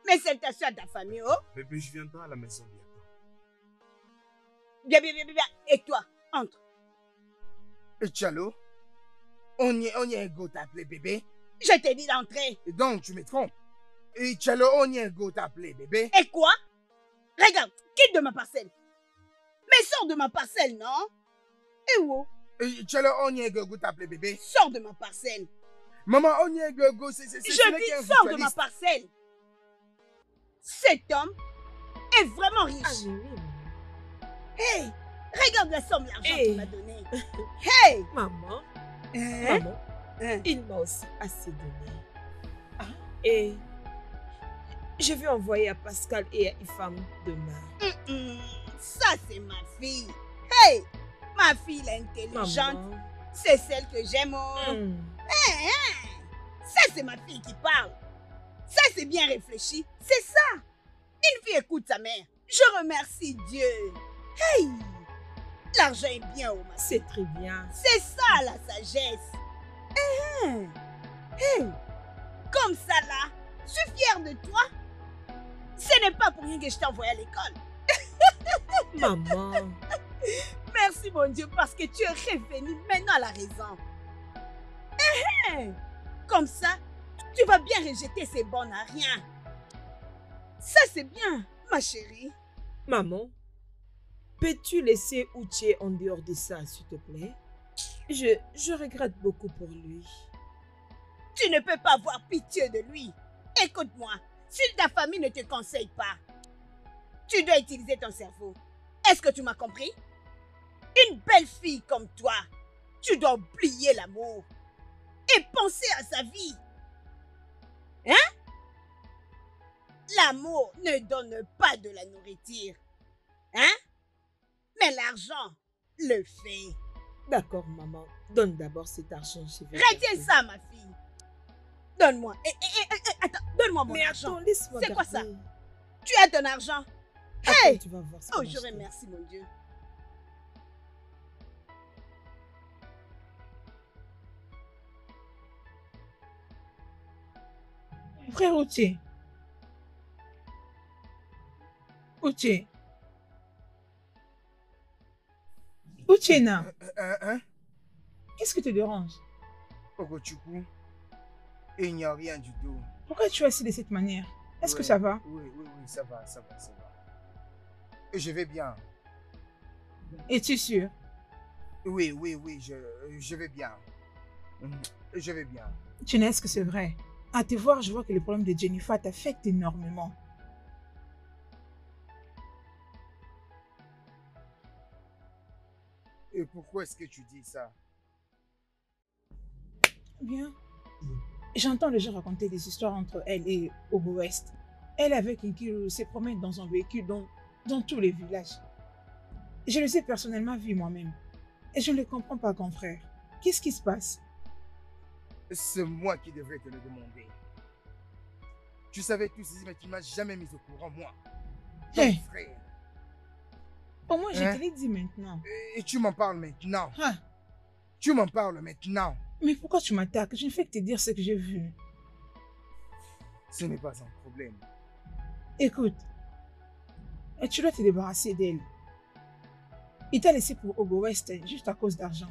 Mais salutations à ta famille, oh. Bébé, je viendrai à la maison bientôt. Bien, bien, bien, bien. Et toi, entre. Tchalo, on y est un go t'appeler bébé. Je t'ai dit d'entrer. Et donc, tu me trompes. Et Tchalo, on y est un go t'appeler bébé. Et quoi? Regarde, quitte de ma parcelle. Mais sors de ma parcelle, non? Et où? Et Tchalo, on y est un go t'appeler bébé. Sors de ma parcelle. Maman, on y est un go, c'est Je ce n'est qu'un dis, sors de ma virtualiste. parcelle. Cet homme est vraiment Ah, riche. mais oui, maman. Hey, regarde la somme d'argent Hey. qu'il m'a donné. Hey! Maman, Hein? maman, Hein? il m'a aussi assez donné. Et je vais envoyer à Pascal et à Ifam demain. Ça, c'est ma fille. Hey! Ma fille est intelligente. Maman. C'est celle que j'aime. Oh. Hmm. Hein, hein. Ça, c'est ma fille qui parle. Ça, c'est bien réfléchi. C'est ça. Une fille écoute sa mère. Je remercie Dieu. Hey! L'argent est bien au ma C'est très bien. C'est ça la sagesse. Hein? Hey! Comme ça là, je suis fière de toi. Ce n'est pas pour rien que je t'ai envoyé à l'école. Maman. Merci mon Dieu parce que tu es revenu maintenant à la raison. Hein? Comme ça, tu vas bien rejeter ces bons à rien. Ça c'est bien, ma chérie. Maman, peux-tu laisser Uche en dehors de ça, s'il te plaît? Je regrette beaucoup pour lui. Tu ne peux pas avoir pitié de lui. Écoute-moi, si ta famille ne te conseille pas, tu dois utiliser ton cerveau. Est-ce que tu m'as compris? Une belle fille comme toi, tu dois oublier l'amour et penser à sa vie. Hein? L'amour ne donne pas de la nourriture. Hein? Mais l'argent le fait. D'accord, maman. Donne d'abord cet argent. Je vais Retiens garder. ça, ma fille. Donne-moi. Attends, donne-moi mon Mais argent. attends, laisse-moi C'est quoi ça? garder. Tu as ton argent. Après, Hey! tu vas voir ce Oh, qu'on je achète. remercie mon Dieu. Frère Outier. Outier. Outiena, Hein? qu'est-ce qui te dérange? Ogochukwu, il n'y a rien du tout. Pourquoi tu es assis de cette manière? Est-ce que Ouais, ça va? Oui, ça va, ça va, ça va. Et je vais bien. Es-tu sûr? Oui, je vais bien. Je vais bien. Tina, est-ce que c'est vrai? À te voir, je vois que le problème de Jennifer t'affecte énormément. Et pourquoi est-ce que tu dis ça? Bien. J'entends les gens raconter des histoires entre elle et Ogo West. Elle avec Nkiru se promène dans un véhicule dans tous les villages. Je le sais personnellement vu moi-même. Et je ne le comprends pas, grand frère. Qu'est-ce qui se passe? C'est moi qui devrais te le demander. Tu savais tout ceci, mais tu ne m'as jamais mis au courant, moi. Ton Hey. frère. Au moins, je Hein? te l'ai dit maintenant. Et tu m'en parles maintenant. Ah, Tu m'en parles maintenant. mais pourquoi tu m'attaques? Je ne fais que te dire ce que j'ai vu. Ce n'est pas un problème. Écoute, et tu dois te débarrasser d'elle. Il t'a laissé pour Ogo West juste à cause d'argent.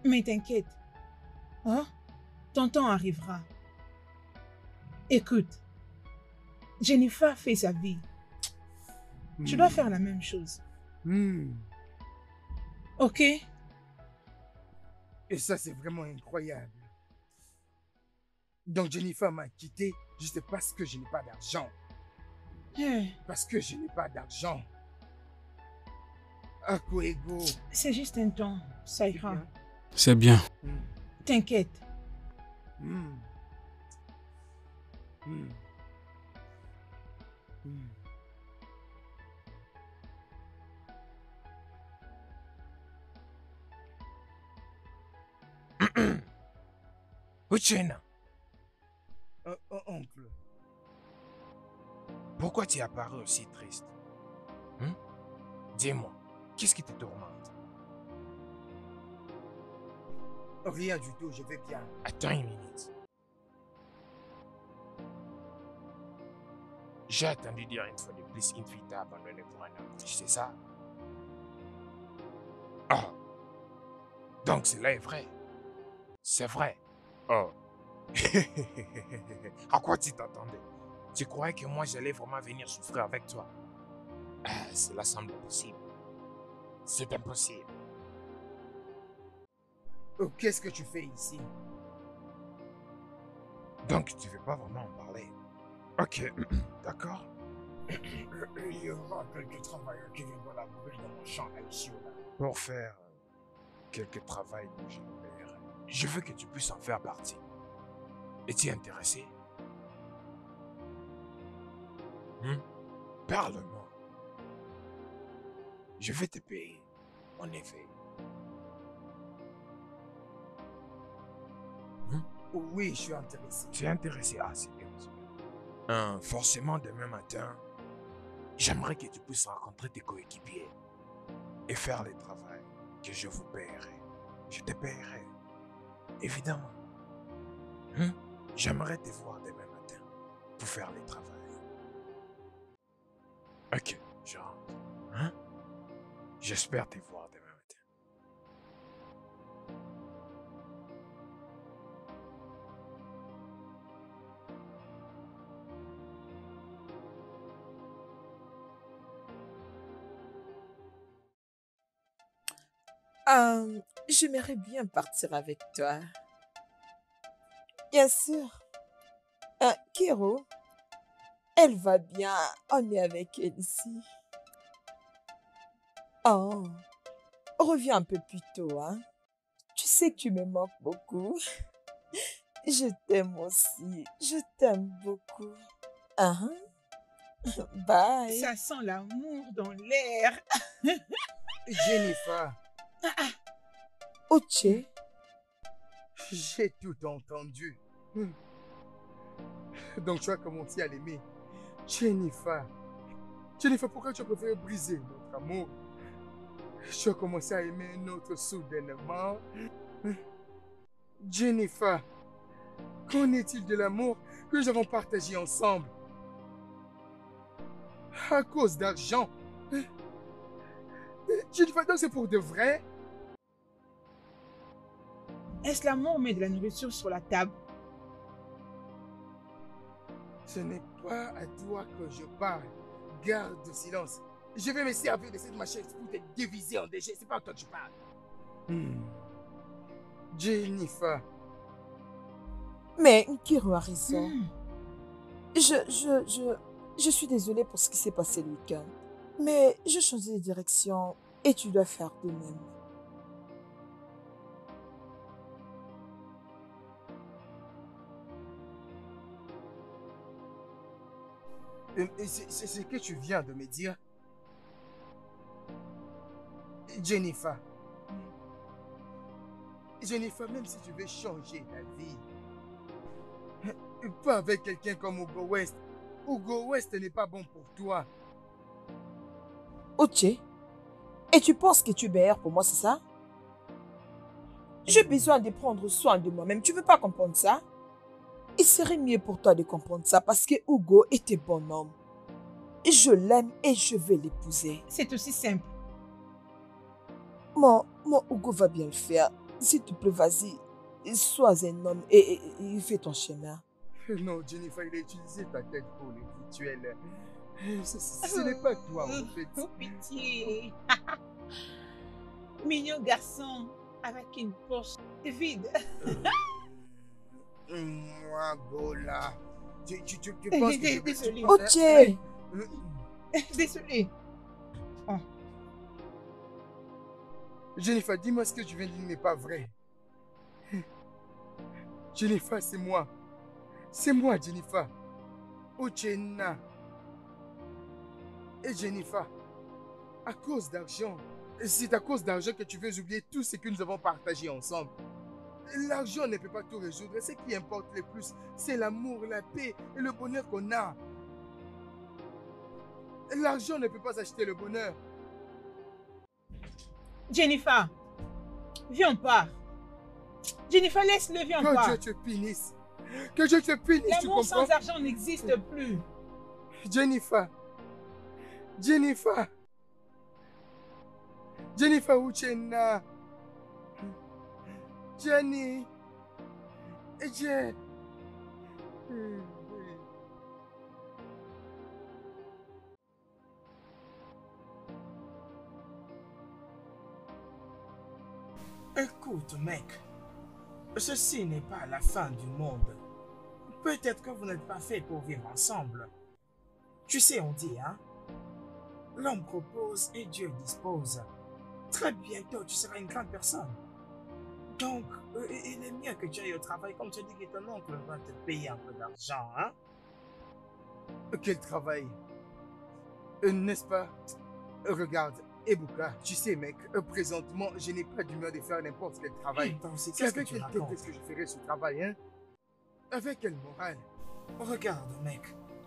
Mais t'inquiète, hein? Ton temps arrivera. Écoute, Jennifer fait sa vie. Tu dois faire la même chose. Ok? Et ça, c'est vraiment incroyable. Donc Jennifer m'a quitté juste parce que je n'ai pas d'argent. Eh, Parce que je n'ai pas d'argent. Akoego. c'est juste un temps, ça ira. bien. C'est bien. T'inquiète. Hmm. Hmm. Hmm. Uchena, Oncle, pourquoi tu es apparu aussi triste? Dis-moi, qu'est-ce qui te tourmente? rien du tout, je vais bien. Attends une minute. J'ai entendu dire une fois de plus une fille t'a abandonné pour un homme riche, c'est ça? Oh. Donc cela est vrai. C'est vrai. Oh. À quoi tu t'attendais? Tu croyais que moi j'allais vraiment venir souffrir avec toi? Cela semble impossible. C'est impossible. Oh, qu'est-ce que tu fais ici? Donc tu veux pas vraiment en parler? Ok, d'accord. Il y aura quelques travailleurs qui viendront labourer dans mon champ à Ishiola. Pour faire quelques travail dont je me paierai. Je veux que tu puisses en faire partie. Es-tu intéressé? Parle-moi. Je vais te payer, en effet. Oui, je suis intéressé. Tu es intéressé? Ah, c'est bien. C'est bien. Forcément, demain matin, j'aimerais que tu puisses rencontrer tes coéquipiers et faire le travail que je vous paierai. Je te paierai. Évidemment. J'aimerais te voir demain matin pour faire le travail. Ok, je rentre. J'espère te voir demain matin. J'aimerais bien partir avec toi. Bien sûr. Kiro, elle va bien. On est avec elle ici. Oh, reviens un peu plus tôt, hein. Tu sais que tu me manques beaucoup. Je t'aime aussi. Je t'aime beaucoup. Ah, bye. Ça sent l'amour dans l'air. Jennifer, Uche, j'ai tout entendu. Donc tu as commencé à l'aimer. Jennifer. Jennifer, pourquoi tu as préféré briser notre amour? Tu as commencé à aimer un autre soudainement. Jennifer, qu'en est-il de l'amour que nous avons partagé ensemble? À cause d'argent. Jennifer, donc c'est pour de vrai? Est-ce l'amour met de la nourriture sur la table? Ce n'est pas à toi que je parle. Garde le silence. Je vais me servir de cette machine pour te diviser en déchets. C'est pas à toi que je parle. Jennifer. mais Nkiru a raison. Je suis désolée pour ce qui s'est passé le week-end. Mais je change de direction et tu dois faire de même. C'est ce que tu viens de me dire. Jennifer. Jennifer, même si tu veux changer ta vie, pas avec quelqu'un comme Hugo West. Hugo West n'est pas bon pour toi. Uche, et tu penses que tu es meilleur pour moi, c'est ça? J'ai besoin de prendre soin de moi-même. Tu veux pas comprendre ça? Il serait mieux pour toi de comprendre ça parce que Hugo est un bon homme. Je l'aime et je vais l'épouser. C'est aussi simple. Mon Hugo va bien le faire. S'il te plaît, vas-y. Sois un homme et fais ton chemin. Non, Jennifer, il a utilisé ta tête pour les rituels. Ce n'est pas toi, en fait. Oh, pitié. Mignon garçon avec une poche vide. Moi, Gola. Tu penses que... Désolé. Uche! Désolé. Jennifer, dis-moi ce que tu viens de dire n'est pas vrai. Jennifer, c'est moi. C'est moi, Jennifer. Uchenna. Et Jennifer, à cause d'argent, c'est à cause d'argent que tu veux oublier tout ce que nous avons partagé ensemble. L'argent ne peut pas tout résoudre. Ce qui importe le plus, c'est l'amour, la paix et le bonheur qu'on a. L'argent ne peut pas acheter le bonheur. Jennifer, viens, on part. Jennifer, laisse-le, viens, on part. Que Dieu te punisse. Que Dieu te punisse, tu L'amour comprends? sans argent n'existe plus. Jennifer. Jennifer. Jennifer Uchenna. Jenny. Jen. Écoute, mec, ceci n'est pas la fin du monde. Peut-être que vous n'êtes pas fait pour vivre ensemble. Tu sais, on dit, hein? L'homme propose et Dieu dispose. Très bientôt, tu seras une grande personne. Donc, il est mieux que tu ailles au travail, comme tu dis que ton oncle va te payer un peu d'argent, hein? Quel travail? N'est-ce pas? Regarde, Ebuka, tu sais, mec, présentement, je n'ai pas d'humeur de faire n'importe quel travail. C'est avec quelle tête est-ce que je ferais ce travail, hein? Avec quelle morale? Regarde, mec,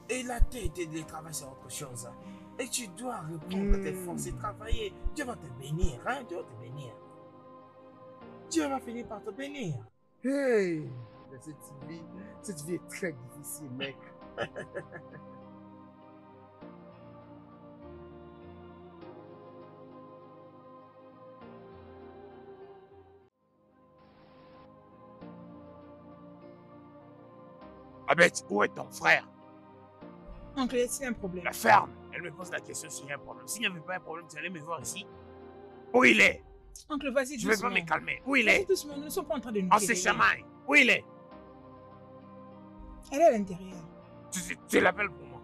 et la tête et le travail, c'est autre chose. Et tu dois reprendre tes forces et travailler. Dieu va te bénir, hein? Dieu va te bénir. Dieu va finir par te bénir. Hey! Cette vie est très difficile, mec. Abed, où est ton frère? Oncle, est-il un problème? La ferme. Elle me pose la question s'il y a un problème. S'il n'y avait pas un problème, tu allais me voir ici. Où il est? Oncle, vas-y, Je doucement. ne vais pas me calmer. Où il Vas-y, est? doucement, nous ne sommes pas en train de nous On quereller. se chamaille. Où il est? Elle est à l'intérieur. Tu l'appelles pour moi.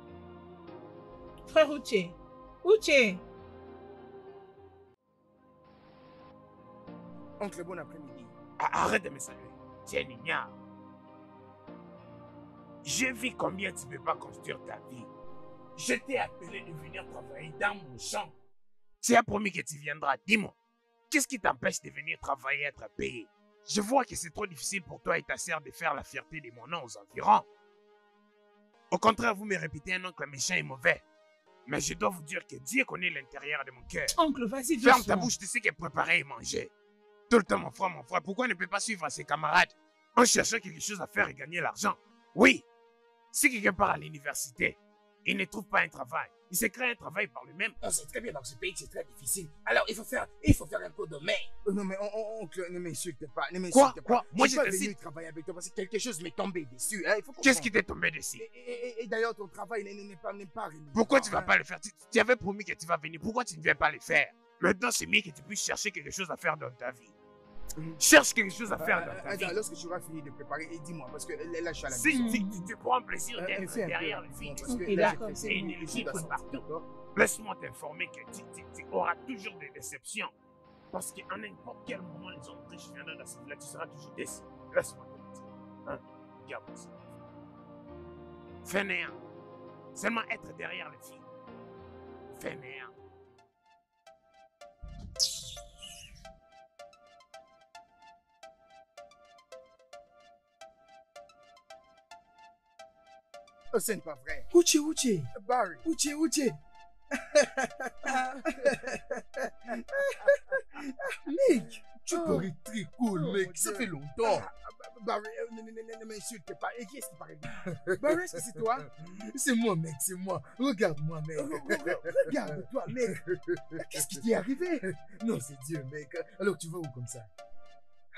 Frère Uche. Uche. Oncle, bon après-midi. Arrête de me saluer. Tu es un ignare. J'ai vu combien tu ne peux pas construire ta vie. Je t'ai appelé de venir travailler dans mon champ. Tu as promis que tu viendras. Dis-moi, qu'est-ce qui t'empêche de venir travailler et être payé? Je vois que c'est trop difficile pour toi et ta sœur de faire la fierté de mon nom aux environs. Au contraire, vous me répétez un oncle méchant et mauvais. Mais je dois vous dire que Dieu connaît l'intérieur de mon cœur. Oncle, vas-y, Ferme ta doucement. bouche, tu sais que préparer et manger. Tout le temps, mon frère, pourquoi ne peut pas suivre ses camarades en cherchant quelque chose à faire et gagner l'argent? Oui, si quelqu'un part à l'université, il ne trouve pas un travail. Il se crée un travail par lui-même. On sait très bien dans ce pays que c'est très difficile. Alors, il faut faire un coup de main. Non, mais oncle, ne m'insulte pas. Ne Quoi? m'insulte pas. Moi, Je je suis pas t'insulte. venu travailler avec toi parce que quelque chose m'est tombé dessus. Hein, il faut Qu'est-ce comprendre. qui t'est tombé dessus? Et d'ailleurs, ton travail n'est pas rémunérant, Pourquoi tu ne vas hein. pas le faire? Tu avais promis que tu vas venir. Pourquoi tu ne viens pas le faire? Maintenant, c'est mieux que tu puisses chercher quelque chose à faire dans ta vie. Cherche quelque chose à faire dans ta vie. Lorsque tu auras fini de préparer, dis-moi, parce que là, je suis à la maison. Si tu prends plaisir d'être Fais un peu, derrière le film, parce que Et là, d'accord, j'ai c'est fait et une une énergie énergie dans partout. d'accord. laisse-moi t'informer que tu auras toujours des déceptions. Parce qu'à n'importe quel moment, les hommes riches viendront dans ce village, tu seras toujours déçu. Laisse-moi te dire. Hein? Regarde ça. Fainéant. Seulement être derrière les filles. Fainéant. Oh, ce n'est pas vrai. Uche. Barry. Uche. Mec, tu Oh. parais très cool, Oh, mec. mon Ça Dieu. fait longtemps. Barry, ne m'insulte pas. Et qui est-ce qui parle bien? Barry, est-ce que c'est toi? C'est moi, mec, c'est moi. Regarde-moi, mec. Regarde-toi, mec. Qu'est-ce qui t'est arrivé? Non, c'est Dieu, mec. Alors, tu vas où comme ça?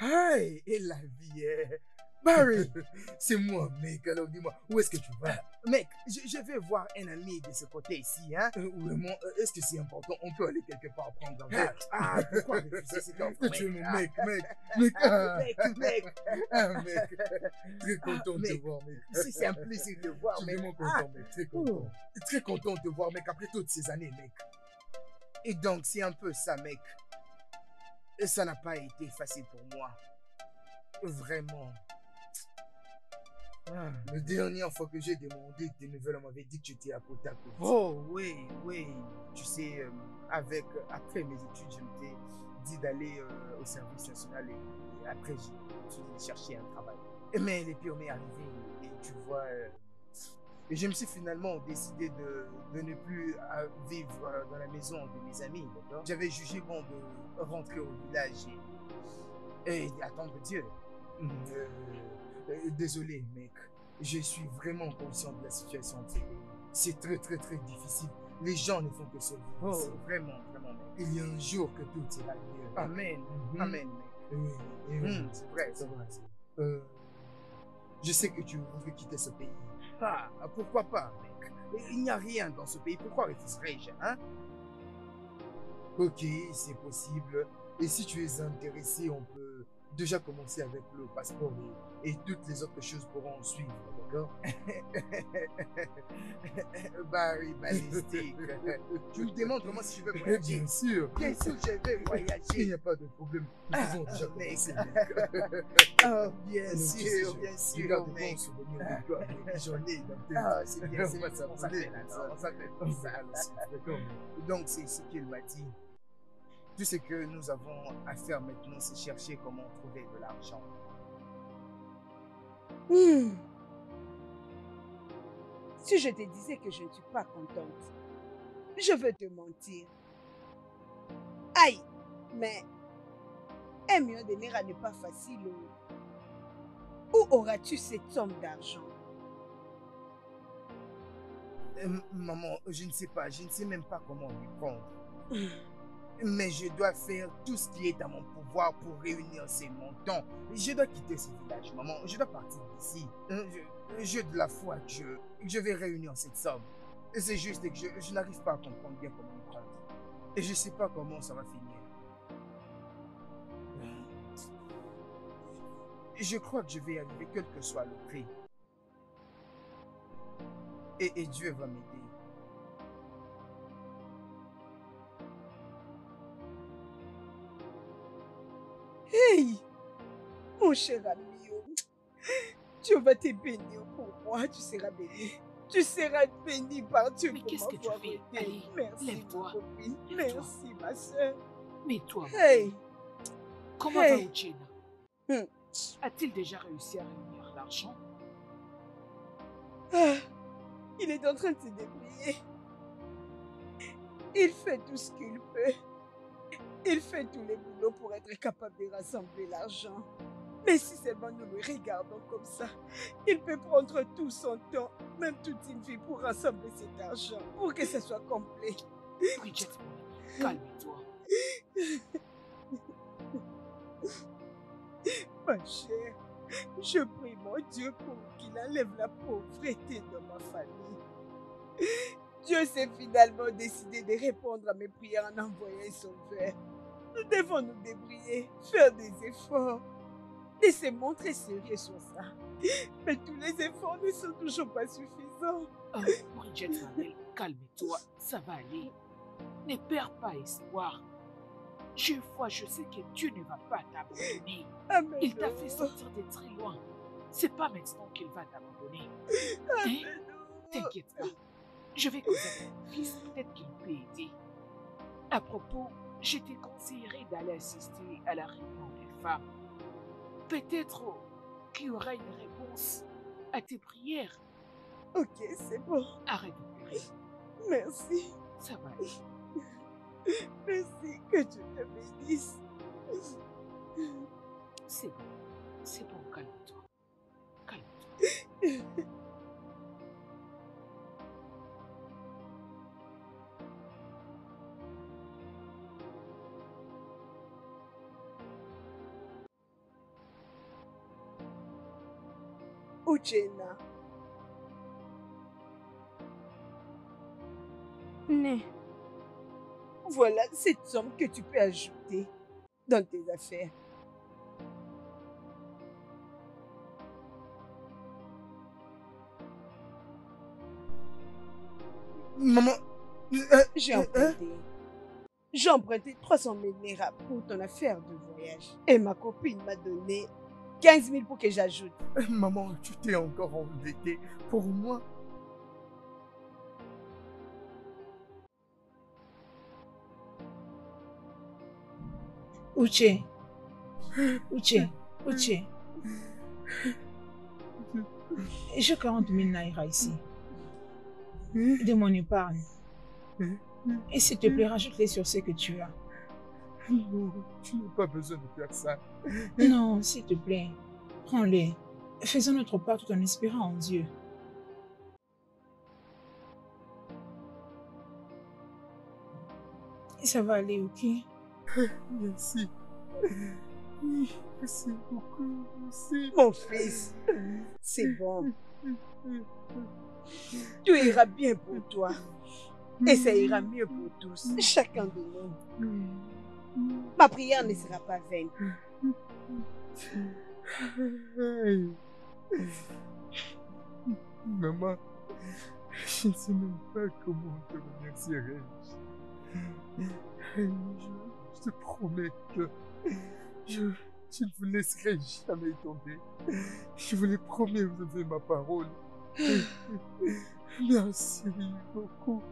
Aïe, et la vie est... Barry, C'est moi, mec. Alors, dis-moi, où est-ce que tu vas? mec, je vais voir un ami de ce côté ici, hein. Vraiment, est-ce que c'est important? On peut aller quelque part prendre un verre. Pourquoi refuser cette offre, Tu es mec? mon mec. Ah, Mec. ah, mec. Très content de te Mec. voir, mec. C'est un plaisir de voir, Je suis mec. vraiment content, mec. Très content. Très content de te voir, mec, après toutes ces années, mec. Et donc, c'est un peu ça, mec. Et ça n'a pas été facile pour moi. Vraiment. La dernière fois que j'ai demandé tes nouvelles, on m'avait dit que tu étais à Potako. Oh, oui. Tu sais, après mes études, je m'étais dit d'aller au service national et après, j'ai cherché un travail. Mais les pires m'est arrivé et tu vois, et je me suis finalement décidé de ne plus vivre dans la maison de mes amis, d'accord? J'avais jugé bon de rentrer au village et attendre Dieu. Désolé, mec. Je suis vraiment conscient de la situation de ce pays. C'est très, très, très difficile. Les gens ne font que survivre. Oh, ici. vraiment, mec. Il y a un jour que tout ira mieux. mec. Amen. Mhm. Amen, mec. Oui. C'est vrai, C'est vrai. Je sais que tu voudrais quitter ce pays. Ah, pourquoi pas, mec? Il n'y a rien dans ce pays. Pourquoi refuserais-je, hein? Ok, c'est possible. Et si tu es intéressé, on peut déjà commencer avec le passeport et toutes les autres choses pourront suivre, d'accord? Barry Balistique. Tu me demandes comment si je veux voyager? Bien sûr. Bien sûr, je vais Il voyager. n'y a pas de problème. Nous pouvons déjà commencer, mec. Oh, bien Alors, tu sais, sûr, je- bien je sûr, garde de mec. bons souvenirs de toi, mec. J'en ai dans tête. Ah, c'est bien, c'est On va bien. s'appeler On s'appelle comme ça. alors, on s'appelle On comme va ça. aller sur- d'accord, mec. Donc, c'est ce qu'il m'a dit. Tout ce que nous avons à faire maintenant, c'est chercher comment trouver de l'argent. Si je te disais que je ne suis pas contente, je veux te mentir. Aïe, mais 1 million de naira n'est pas facile. Où auras-tu cette somme d'argent? Maman, je ne sais pas, je ne sais même pas comment m'y prendre. Mais je dois faire tout ce qui est à mon pouvoir pour réunir ces montants. Je dois quitter ce village, maman. Je dois partir d'ici. J'ai de la foi que je vais réunir cette somme. C'est juste que je n'arrive pas à comprendre bien comment m'y prendre. Et je ne sais pas comment ça va finir. Je crois que je vais y arriver quel que soit le prix. Et Dieu va m'aider. Hey, mon cher ami, Dieu va te bénir pour moi. moi, tu seras béni. Tu seras béni par Dieu Mais pour qu'est-ce que tu m'avoir fais? aidé. Allez, Merci, lève-toi. ma copine. Lève-toi. Merci, ma soeur. Mais toi, Hey! comment Hey. va Uchena? Hmm. A-t-il déjà réussi à réunir l'argent? Ah, il est en train de se débrouiller. Il fait tout ce qu'il peut. Il fait tous les boulots pour être capable de rassembler l'argent. Mais si seulement nous le regardons comme ça, il peut prendre tout son temps, même toute une vie pour rassembler cet argent, pour que ce soit complet. Bridget, calme-toi. Ma chère, je prie mon Dieu pour qu'il enlève la pauvreté de ma famille. Dieu s'est finalement décidé de répondre à mes prières en envoyant un sauveur. Nous devons nous débrouiller, faire des efforts et se montrer sérieux sur ça. Mais tous les efforts ne sont toujours pas suffisants. Oh, Bridget, ma belle, calme-toi, ça va aller. Ne perds pas espoir. Je sais que Dieu ne va pas t'abandonner. Amen. Il t'a fait sortir de très loin. C'est pas maintenant qu'il va t'abandonner. Hein? T'inquiète pas. Je vais causer avec mon fils, peut-être qu'il peut aider. À propos, je te conseillerais d'aller assister à la réunion des femmes. Peut-être qu'il y aura une réponse à tes prières. Ok, c'est bon. Arrête de pleurer. Merci. Ça va aller. Merci, que Dieu te bénisse. C'est bon, calme-toi. Calme-toi. Uchena. Né. Voilà cette somme que tu peux ajouter dans tes affaires. Maman, J'ai emprunté 300 000 naira pour ton affaire de voyage. Et ma copine m'a donné 15 000 pour que j'ajoute. Maman, tu t'es encore endettée pour moi. Uche. J'ai 40 000 naira ici. De mon épargne. Et s'il te plaît, rajoute-les sur ce que tu as. Non, tu n'as pas besoin de faire ça. Non, s'il te plaît, prends-les. Faisons notre part tout en espérant en Dieu. Ça va aller, ok? Merci. Merci beaucoup. Merci. Mon fils, c'est bon. Tout ira bien pour toi. Et ça ira mieux pour tous, chacun de nous. Ma prière ne sera pas vaine. Hey. Maman, je ne sais même pas comment te remercier. Je te promets que je ne vous laisserai jamais tomber. Je vous l'ai promis, vous avez ma parole. Merci beaucoup.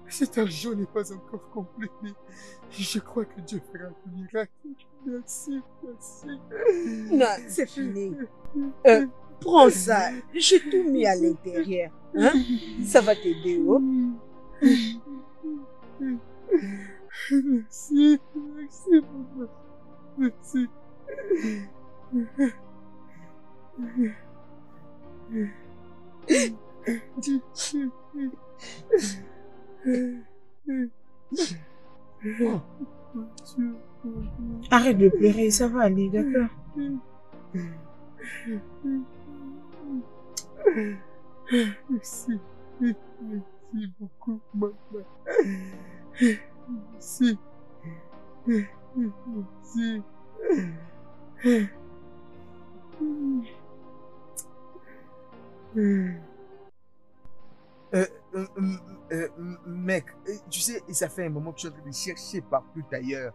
Cet argent n'est pas encore complet, mais je crois que Dieu fera un miracle. Merci. Non, c'est fini. Prends ça. J'ai tout mis à l'intérieur. Hein? Ça va t'aider, oh? Merci, maman. Merci. Arrête de pleurer, ça va aller, d'accord? Merci beaucoup, maman. Merci. Mec, tu sais, ça fait un moment que je suis en train de chercher partout ailleurs.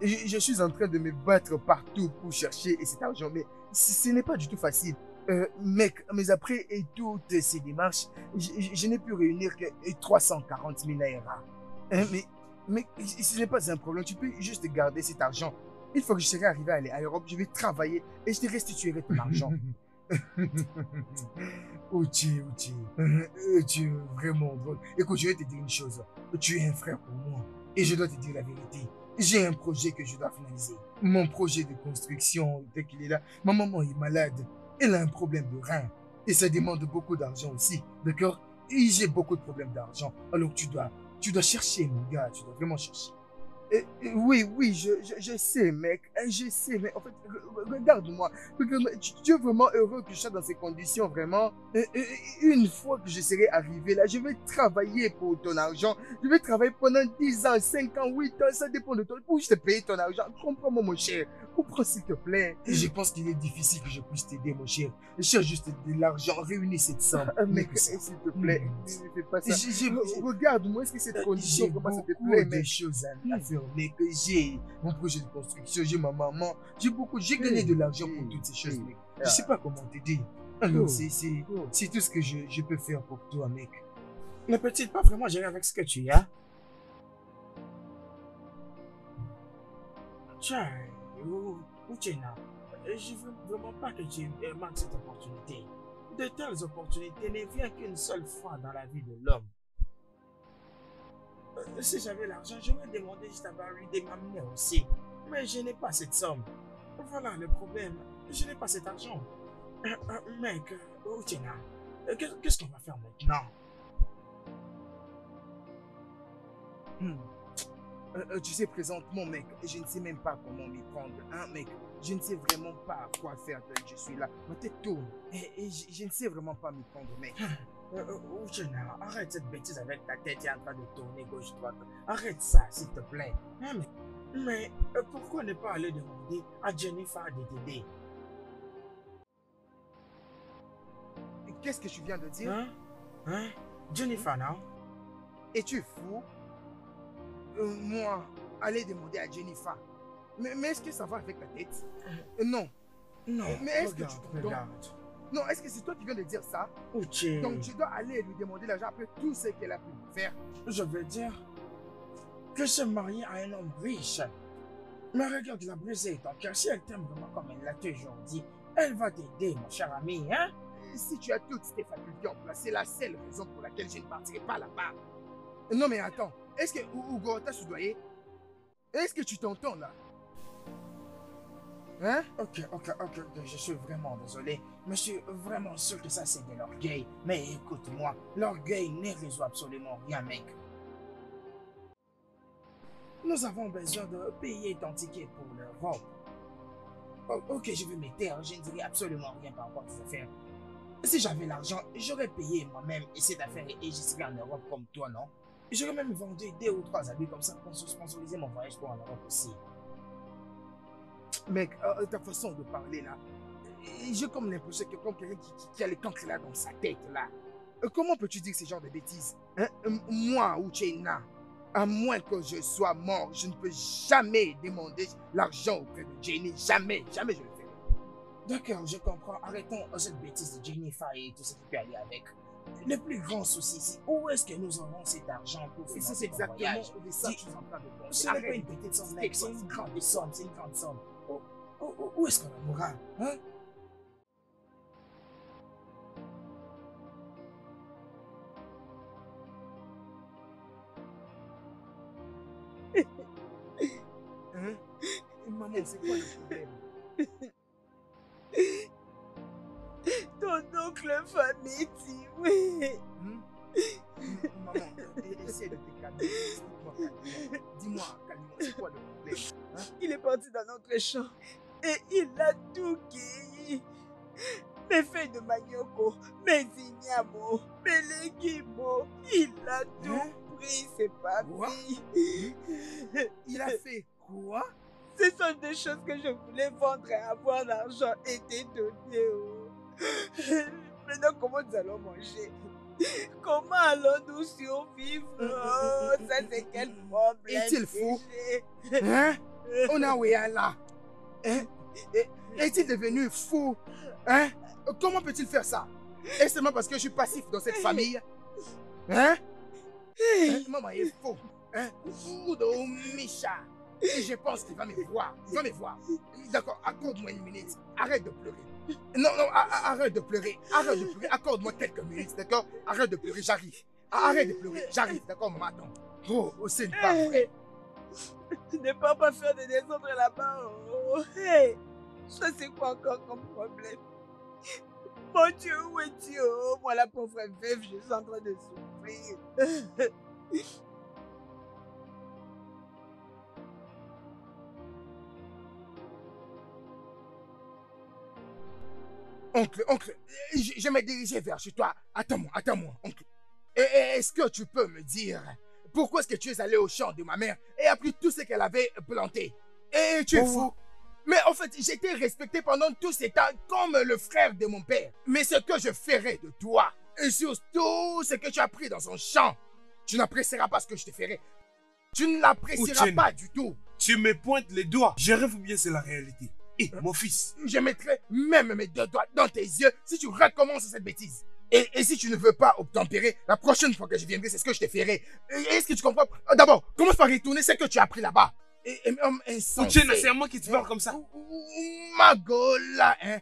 Je suis en train de me battre partout pour chercher cet argent, mais ce n'est pas du tout facile. Mec, mais après et toutes ces démarches, je n'ai pu réunir que 340 000 naira. Hein, mais ce n'est pas un problème, tu peux juste garder cet argent. Une fois que je serai arrivé à l'aéroport, je vais travailler et je te restituerai ton argent. Uchi, tu es vraiment drôle. Écoute, je vais te dire une chose. Tu es un frère pour moi. Et je dois te dire la vérité. J'ai un projet que je dois finaliser. Mon projet de construction, dès qu'il est là, ma maman est malade. Elle a un problème de rein. Et ça demande beaucoup d'argent aussi. D'accord? Et j'ai beaucoup de problèmes d'argent. Alors tu dois chercher, mon gars. Tu dois vraiment chercher. Oui, je sais, mec. Je sais, mais en fait, regarde-moi. Tu es vraiment heureux que je sois dans ces conditions, vraiment. Une fois que je serai arrivé là, je vais travailler pour ton argent. Je vais travailler pendant 10 ans, 5 ans, 8 ans, ça dépend de toi. Pour je te payer ton argent, comprends-moi, mon cher. Comprends, s'il te plaît. Je pense qu'il est difficile que je puisse t'aider, mon cher. Je cherche juste de l'argent. Réunis cette somme. Mec, s'il te plaît, ne fais pas ça. Regarde-moi, est-ce que cette condition, comment ça te plaît, des choses à faire, mec. J'ai mon projet de construction, j'ai ma maman, j'ai gagné de l'argent pour toutes ces choses, mec. Je sais pas comment t'aider. Alors, c'est tout ce que je peux faire pour toi, mec. Ne peut-il pas vraiment gérer avec ce que tu as? Tiens, Uchenna, je veux vraiment pas que tu manques cette opportunité. De telles opportunités ne viennent qu'une seule fois dans la vie de l'homme. Si j'avais l'argent, j'aurais demandé juste à Barry de m'amener aussi. Mais je n'ai pas cette somme. Voilà le problème. Je n'ai pas cet argent. Mec, Uchenna, qu'est-ce qu'on va faire maintenant? Tu sais, présentement, mec, je ne sais même pas comment m'y prendre, hein, mec. Je ne sais vraiment pas quoi faire tant que je suis là. Ma tête tourne et je ne sais vraiment pas m'y prendre, mec. Uchenna, arrête cette bêtise avec ta tête qui est en train de tourner gauche-droite. Arrête ça, s'il te plaît. Mais pourquoi ne pas aller demander à Jennifer de t'aider? Qu'est-ce que tu viens de dire? Jennifer, non? Es-tu fou? Moi, aller demander à Jennifer. Mais est-ce que ça va avec ta tête? Non. Non, mais est-ce que tu regarde. Non, est-ce que c'est toi qui viens de dire ça? Uche. Donc tu dois aller lui demander l'argent après tout ce qu'elle a pu faire. Je veux dire que se marier à un homme riche. Mais regarde, la briser ton cœur. Si elle t'aime vraiment comme elle l'a toujours dit, elle va t'aider, mon cher ami, hein? Si tu as toutes tes facultés en place, c'est la seule raison pour laquelle je ne partirai pas là-bas. Non mais attends, est-ce que Hugo t'a soudoyé? Est-ce que tu t'entends là? Hein? Ok, je suis vraiment désolé. Mais je suis vraiment sûr que ça c'est de l'orgueil. Mais écoute-moi, l'orgueil ne résout absolument rien, mec. Nous avons besoin de payer ton ticket pour l'Europe. Ok, je vais me taire, je ne dirai absolument rien par rapport à tes affaires. Si j'avais l'argent, j'aurais payé moi-même cette affaire et je serais en Europe comme toi, non? J'aurais même vendu 2 ou 3 habits comme ça pour sponsoriser mon voyage pour en Europe aussi. Mec, ta façon de parler là, j'ai comme l'impression que comme quelqu'un qui a le cancre là dans sa tête là. Comment peux-tu dire ce genre de bêtises? Hein? Moi, Uchenna, à moins que je sois mort, je ne peux jamais demander l'argent auprès de Jenny. Jamais je le ferai. D'accord, je comprends. Arrêtons cette bêtise de Jennifer et tout ce qui peut aller avec. Le plus grand souci, c'est où est-ce que nous aurons cet argent pour financer ton voyage? C'est exactement ça que je suis en train de penser. Ce n'est pas une petite somme, mec, c'est une grande somme, Où est-ce qu'on en aura, hein? Maman, c'est quoi le problème? Ton oncle famille dit oui. Maman, essaie de te calmer. Dis-moi, calme-moi, c'est quoi le problème? Hein? Il est parti dans notre champ et il a tout cueilli. Mes feuilles de manioko, mes ignames, mes légumes, il a tout pris, c'est pas vie. Il a fait quoi? Ce sont des choses que je voulais vendre et avoir l'argent et te donner. Maintenant, comment nous allons manger? Comment allons-nous survivre? Oh, ça c'est quel problème? Est-il fou? Hein? On a oué là. Hein? Est-il devenu fou? Hein? Comment peut-il faire ça? Et seulement parce que je suis passif dans cette famille? Hein? Maman est faux. Hein? Udo Misha. Et je pense qu'il va me voir. Il va me voir. D'accord, accorde-moi une minute. Arrête de pleurer. Non, arrête de pleurer. Arrête de pleurer. Accorde-moi quelques minutes, d'accord? Arrête de pleurer, j'arrive. Arrête de pleurer, j'arrive, d'accord, maman, attends. Oh, c'est pas vrai. Ne peux pas faire des désordres là-bas. Oh. Hey, ça c'est quoi encore comme problème? Mon Dieu, où es-tu? Oh, moi la pauvre veuve, je suis en train de souffrir. Oncle, je me dirigeais vers chez toi. Attends-moi, oncle. Est-ce que tu peux me dire pourquoi est-ce que tu es allé au champ de ma mère et as pris tout ce qu'elle avait planté? Et tu es fou. Mais en fait, j'étais respecté pendant tous ces temps comme le frère de mon père. Mais ce que je ferai de toi, et surtout ce que tu as pris dans son champ, tu n'apprécieras pas ce que je te ferai. Tu ne l'apprécieras pas du tout. Tu me pointes les doigts. Je rêve ou bien c'est la réalité? Et mon fils. Je mettrai même mes deux doigts dans tes yeux si tu recommences cette bêtise. Et si tu ne veux pas obtempérer, la prochaine fois que je viendrai, c'est ce que je te ferai. Est-ce que tu comprends? D'abord, commence par retourner ce que tu as appris là-bas. Uchenna, c'est à moi qui te parle comme ça. Magola, hein?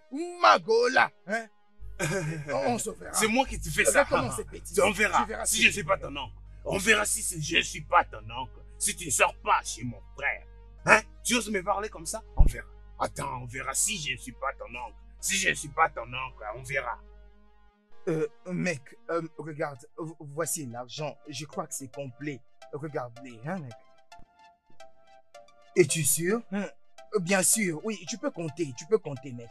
On se verra. C'est moi qui te fais ça. Recommence cette bêtise. On verra si je ne suis pas ton oncle. On verra si je ne suis pas ton oncle. Si tu ne sors pas chez mon frère. Hein? Tu oses me parler comme ça? On verra. Attends, on verra si je ne suis pas ton oncle. Si je ne suis pas ton oncle, on verra. Mec, regarde, voici l'argent. Je crois que c'est complet. Regarde-les, hein, mec. Es-tu sûr? Bien sûr, oui, tu peux compter, mec.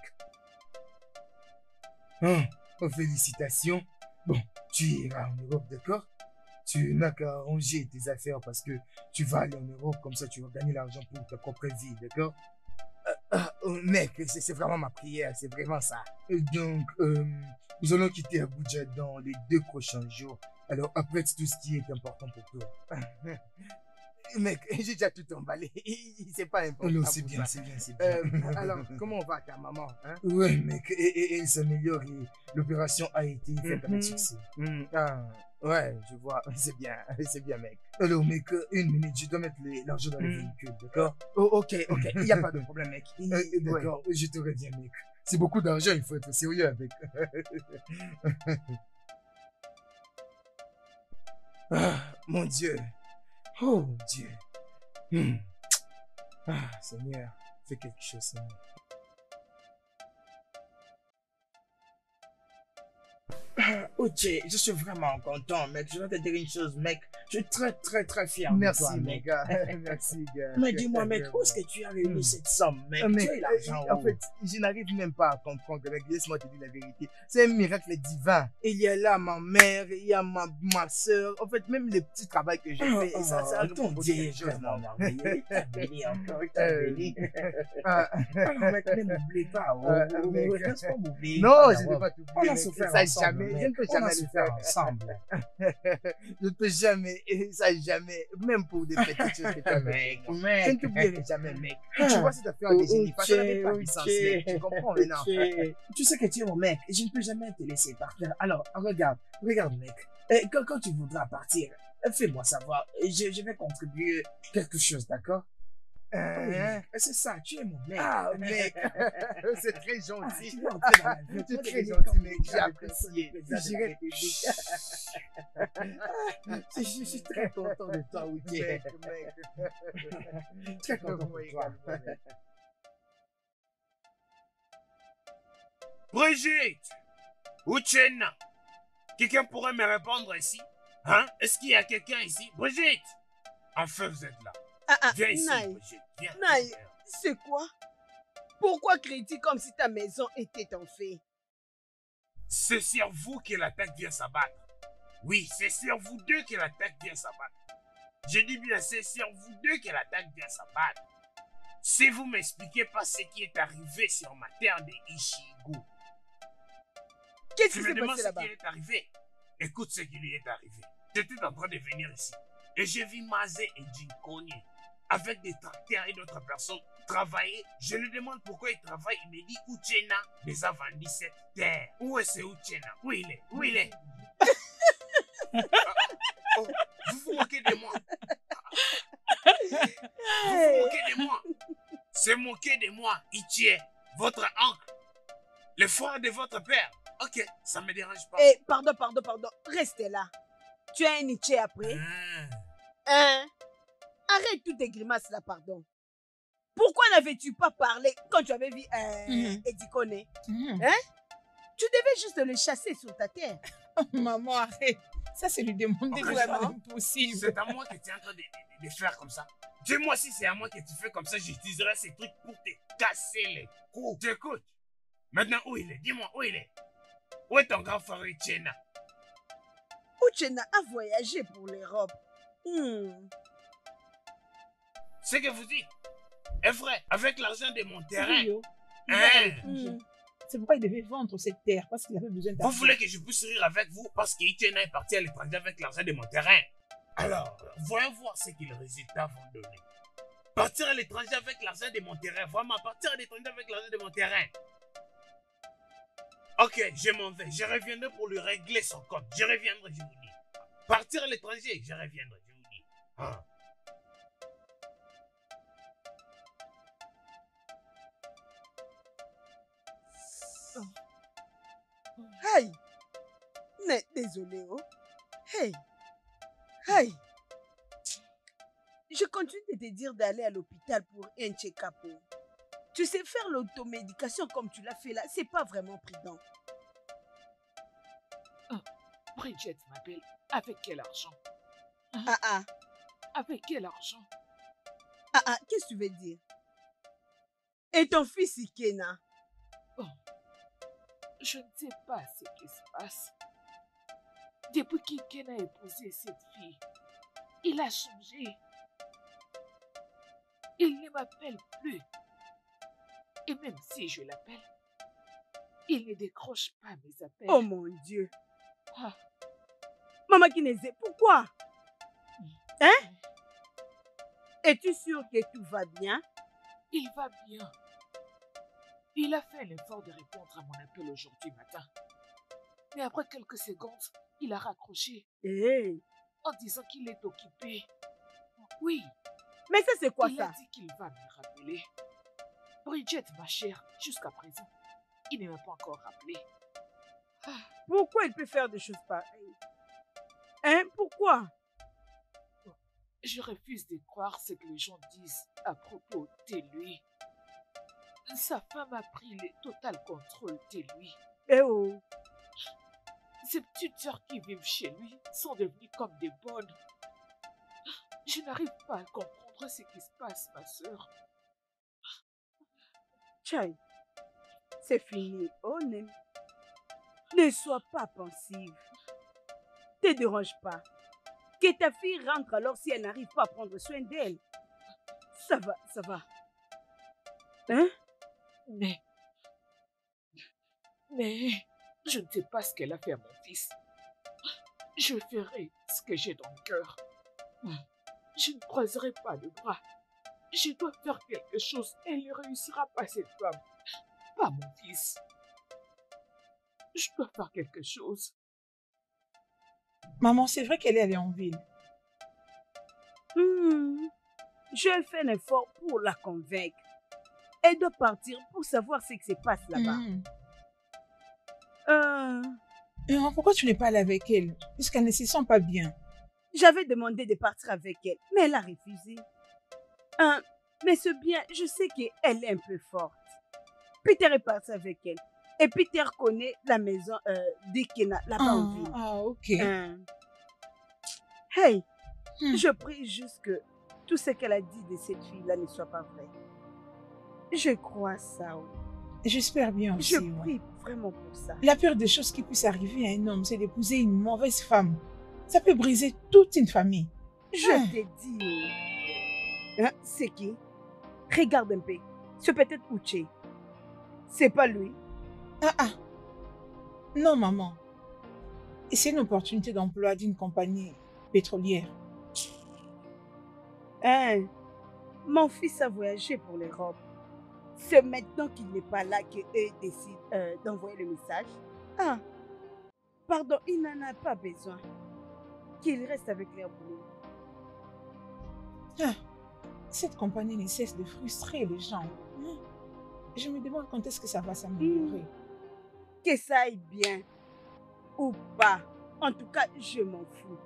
Félicitations. Bon, tu iras en Europe, d'accord? Tu n'as qu'à arranger tes affaires parce que tu vas aller en Europe, comme ça tu vas gagner l'argent pour ta propre vie, d'accord? Mec, c'est vraiment ma prière, c'est vraiment ça. Donc, nous allons quitter Abuja dans les 2 prochains jours. Alors, apprête tout ce qui est important pour toi. Mec, j'ai déjà tout emballé. C'est pas important. Non, c'est bien. Alors, comment va ta maman, hein? Ouais, mec, et elle s'améliore et l'opération a été faite avec succès. Ouais, je vois. C'est bien, mec. Alors, mec, une minute, je dois mettre l'argent dans le véhicule, d'accord? Oh, ok, il n'y a pas de problème, mec. D'accord, je te reviens, mec. C'est beaucoup d'argent, il faut être sérieux avec. Mon Dieu. Oh, Dieu. Seigneur, fais quelque chose, Seigneur. Ok, je suis vraiment content, mec. Je vais te dire une chose, mec. Je suis très fier de toi, mec. Merci, gars. Mais dis-moi, mec, où est-ce que tu as réuni cette somme, mec? Tu as l'argent. En fait, je n'arrive même pas à comprendre, mec. Laisse-moi te dire la vérité. C'est un miracle divin. Il y a là ma mère, il y a ma soeur. En fait, même le petit travail que j'ai fait, ça a répondu quelque chose. Alors, mec, ne m'oublie pas. Reste pas m'oublier. Non, je ne vais pas t'oublier. On a souffert ensemble. Je ne peux jamais le faire ensemble. Je ne peux jamais, ça jamais, même pour des petites choses que tu as fait. Je ne t'oublierai jamais, mec. Tu vois cette affaire de génie, ça n'avait pas de sens, mec. Tu comprends maintenant? Tu sais que tu es mon mec, je ne peux jamais te laisser partir. Alors, regarde, mec. Quand tu voudras partir, fais-moi savoir. Je vais contribuer quelque chose, d'accord? C'est ça, tu es mon mec. Ah, mec, c'est très gentil. Tu es très gentil, mec, j'ai apprécié. Je suis très content de toi, Wiki. Très content de toi. Brigitte! Uchenna! Quelqu'un pourrait me répondre ici? Hein? Est-ce qu'il y a quelqu'un ici? Brigitte! Enfin, vous êtes là. Viens ici, Brigitte. Viens. Naï, c'est quoi? Pourquoi cries-tu comme si ta maison était en feu? C'est sur vous que l'attaque vient s'abattre. Oui, c'est sur vous deux que l'attaque vient s'abattre. Je dis bien, c'est sur vous deux que l'attaque vient s'abattre. Si vous m'expliquez pas ce qui est arrivé sur ma terre de Ishigu. Qu'est-ce qui s'est passé là-bas? Ce qui est arrivé. Écoute ce qui lui est arrivé. J'étais en train de venir ici et j'ai vu Mazé et Jinkonye avec des tracteurs et d'autres personnes travailler. Je lui demande pourquoi il travaille. Il me dit Uchena les a vendu cette terre. Où est-ce Uchena? Où il est? Où il est? Oh, vous vous moquez de moi. Vous vous moquez de moi. Se moquer de moi, Ichie, votre oncle, le frère de votre père. Ok, ça me dérange pas. Eh, pardon. Restez là. Tu as un Nietzsche après? Hein? Arrête toutes tes grimaces là, pardon. Pourquoi n'avais-tu pas parlé quand tu avais vu Eddie Kone? Hein? Tu devais juste le chasser sur ta terre. Maman, arrête. Ça, c'est lui demander vraiment impossible. C'est à moi que tu es en train de faire comme ça. Dis-moi si c'est à moi que tu fais comme ça, j'utiliserai ces trucs pour te casser les coups. T'écoutes. Maintenant, où il est? Dis-moi, où il est? Où est ton grand frère Uchena? Uchena a voyagé pour l'Europe. Ce que vous dites est vrai. Avec l'argent de mon terrain. C'est pourquoi il devait vendre cette terre, parce qu'il avait besoin d'argent. Vous voulez que je puisse rire avec vous parce qu'Uchena est parti à l'étranger avec l'argent de mon terrain. Alors, voyons voir ce que les résultats vont donner. Partir à l'étranger avec l'argent de mon terrain. Vraiment, partir à l'étranger avec l'argent de mon terrain. Ok, je m'en vais. Je reviendrai pour lui régler son compte. Je reviendrai, je vous dis. Partir à l'étranger, je reviendrai, je vous dis. Ah. Hey! Désolé, oh. Hey! Hey! Je continue de te dire d'aller à l'hôpital pour un check-up. Tu sais, faire l'automédication comme tu l'as fait là, c'est pas vraiment prudent. Bridget m'appelle. Avec quel argent? Avec quel argent? Qu'est-ce que tu veux dire? Et ton fils Ikena? Je ne sais pas ce qui se passe. Depuis qu'Ikena a épousé cette fille, il a changé. Il ne m'appelle plus. Et même si je l'appelle, il ne décroche pas mes appels. Oh mon Dieu! Maman Kineze, pourquoi? Hein? Es-tu sûre que tout va bien? Il va bien. Il a fait l'effort de répondre à mon appel aujourd'hui matin. Mais après quelques secondes, il a raccroché. En disant qu'il est occupé. Oui. Mais ça, c'est quoi ça? Il a dit qu'il va me rappeler. Bridget, ma chère, jusqu'à présent, il ne m'a pas encore rappelé. Pourquoi il peut faire des choses pareilles? Hein? Pourquoi? Je refuse de croire ce que les gens disent à propos de lui. Sa femme a pris le total contrôle de lui. Ces petites sœurs qui vivent chez lui sont devenues comme des bonnes. Je n'arrive pas à comprendre ce qui se passe, ma sœur. Chai, c'est fini, Onem. Ne sois pas pensive. Ne te dérange pas. Que ta fille rentre alors si elle n'arrive pas à prendre soin d'elle. Ça va. Hein? Mais, je ne sais pas ce qu'elle a fait à mon fils. Je ferai ce que j'ai dans le cœur. Je ne croiserai pas le bras. Je dois faire quelque chose. Elle ne réussira pas, cette femme. Pas mon fils. Je dois faire quelque chose. Maman, c'est vrai qu'elle est allée en ville. Je fais un effort pour la convaincre. Elle doit partir pour savoir ce qui se passe là-bas. Pourquoi tu n'es pas allée avec elle? Puisqu'elle ne se sent pas bien. J'avais demandé de partir avec elle, mais elle a refusé. Mais c'est bien, je sais qu'elle est un peu forte. Peter est parti avec elle. Et Peter connaît la maison d'Ikena, là-bas en ville. Ok. Hey, je prie juste que tout ce qu'elle a dit de cette fille-là ne soit pas vrai. Je crois ça. J'espère bien aussi. Je prie vraiment pour ça. La pire des choses qui puisse arriver à un homme, c'est d'épouser une mauvaise femme. Ça peut briser toute une famille. Je t'ai dit. C'est qui? Regarde un peu. C'est peut-être Uche. C'est pas lui. Non, maman. Et c'est une opportunité d'emploi d'une compagnie pétrolière. Mon fils a voyagé pour l'Europe. C'est maintenant qu'il n'est pas là qu'eux décident d'envoyer le message. Ah, pardon, il n'en a pas besoin. Qu'il reste avec leur boulot. Ah, cette compagnie ne cesse de frustrer les gens. Je me demande quand est-ce que ça va s'améliorer. Que ça aille bien ou pas. En tout cas, je m'en fous.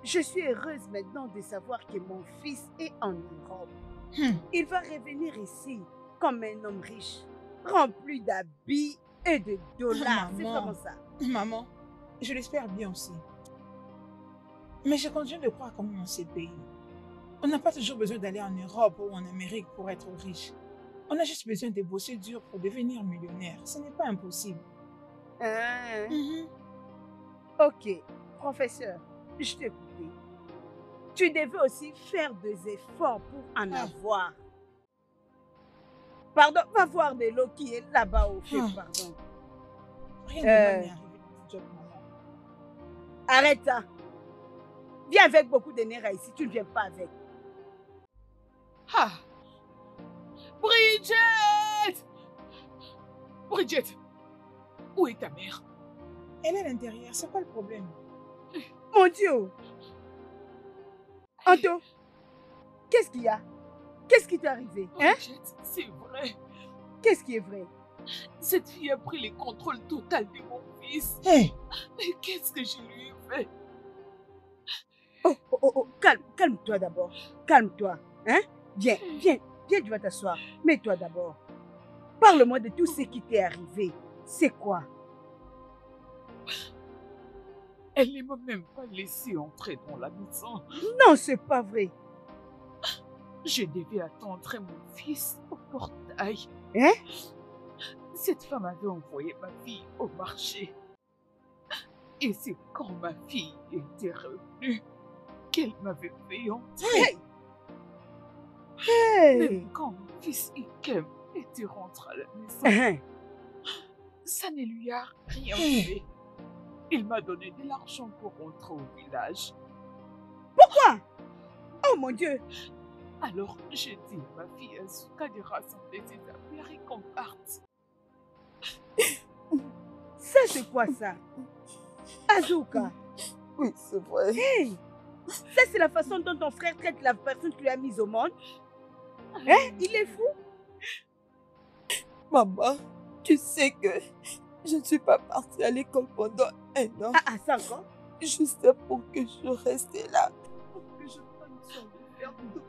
Je suis heureuse maintenant de savoir que mon fils est en Europe. Il va revenir ici comme un homme riche, rempli d'habits et de dollars. C'est vraiment ça. Maman, je l'espère bien aussi. Mais je continue de croire quand même en ces pays. On n'a pas toujours besoin d'aller en Europe ou en Amérique pour être riche. On a juste besoin de bosser dur pour devenir millionnaire. Ce n'est pas impossible. Ok, professeur, je t'ai écouté. Tu devais aussi faire des efforts pour en avoir. Pardon, va voir de l'eau qui est là-bas au feu, pardon. Rien de mal n'est arrivé dans ce job, maman. Arrête ça. Viens avec beaucoup d'énergie ici, tu ne viens pas avec. Ah! Bridget! Bridget! Où est ta mère? Elle est à l'intérieur, c'est quoi le problème? Mon Dieu! Anto, qu'est-ce qu'il y a? Qu'est-ce qui t'est arrivé? Bridget, c'est vrai. Qu'est-ce qui est vrai? Cette fille a pris le contrôle total de mon fils. Hey. Mais qu'est-ce que je lui ai fait? Oh, calme-toi d'abord. Calme-toi. Hein? Viens, tu vas t'asseoir. Mets-toi d'abord. Parle-moi de tout ce qui t'est arrivé. C'est quoi? Elle ne m'a même pas laissé entrer dans la maison. Non, c'est pas vrai. Je devais attendre mon fils au portail. Hein? Cette femme avait envoyé ma fille au marché. Et c'est quand ma fille était revenue qu'elle m'avait fait entrer. Même quand mon fils Ikem était rentré à la maison, ça ne lui a rien fait. Il m'a donné de l'argent pour rentrer au village. Pourquoi? Oh mon Dieu! Alors j'ai dit à ma fille Azuka de rassembler ses affaires et qu'on parte. Ça c'est quoi ça? Azuka? Oui, c'est vrai. Hey! Ça c'est la façon dont ton frère traite la personne qui lui a mise au monde? Hein? Il est fou? Maman, tu sais que je ne suis pas partie à l'école pendant 1 an. Ah, ça encore? Juste pour que je reste là. Pour que je prenne soin de faire tout.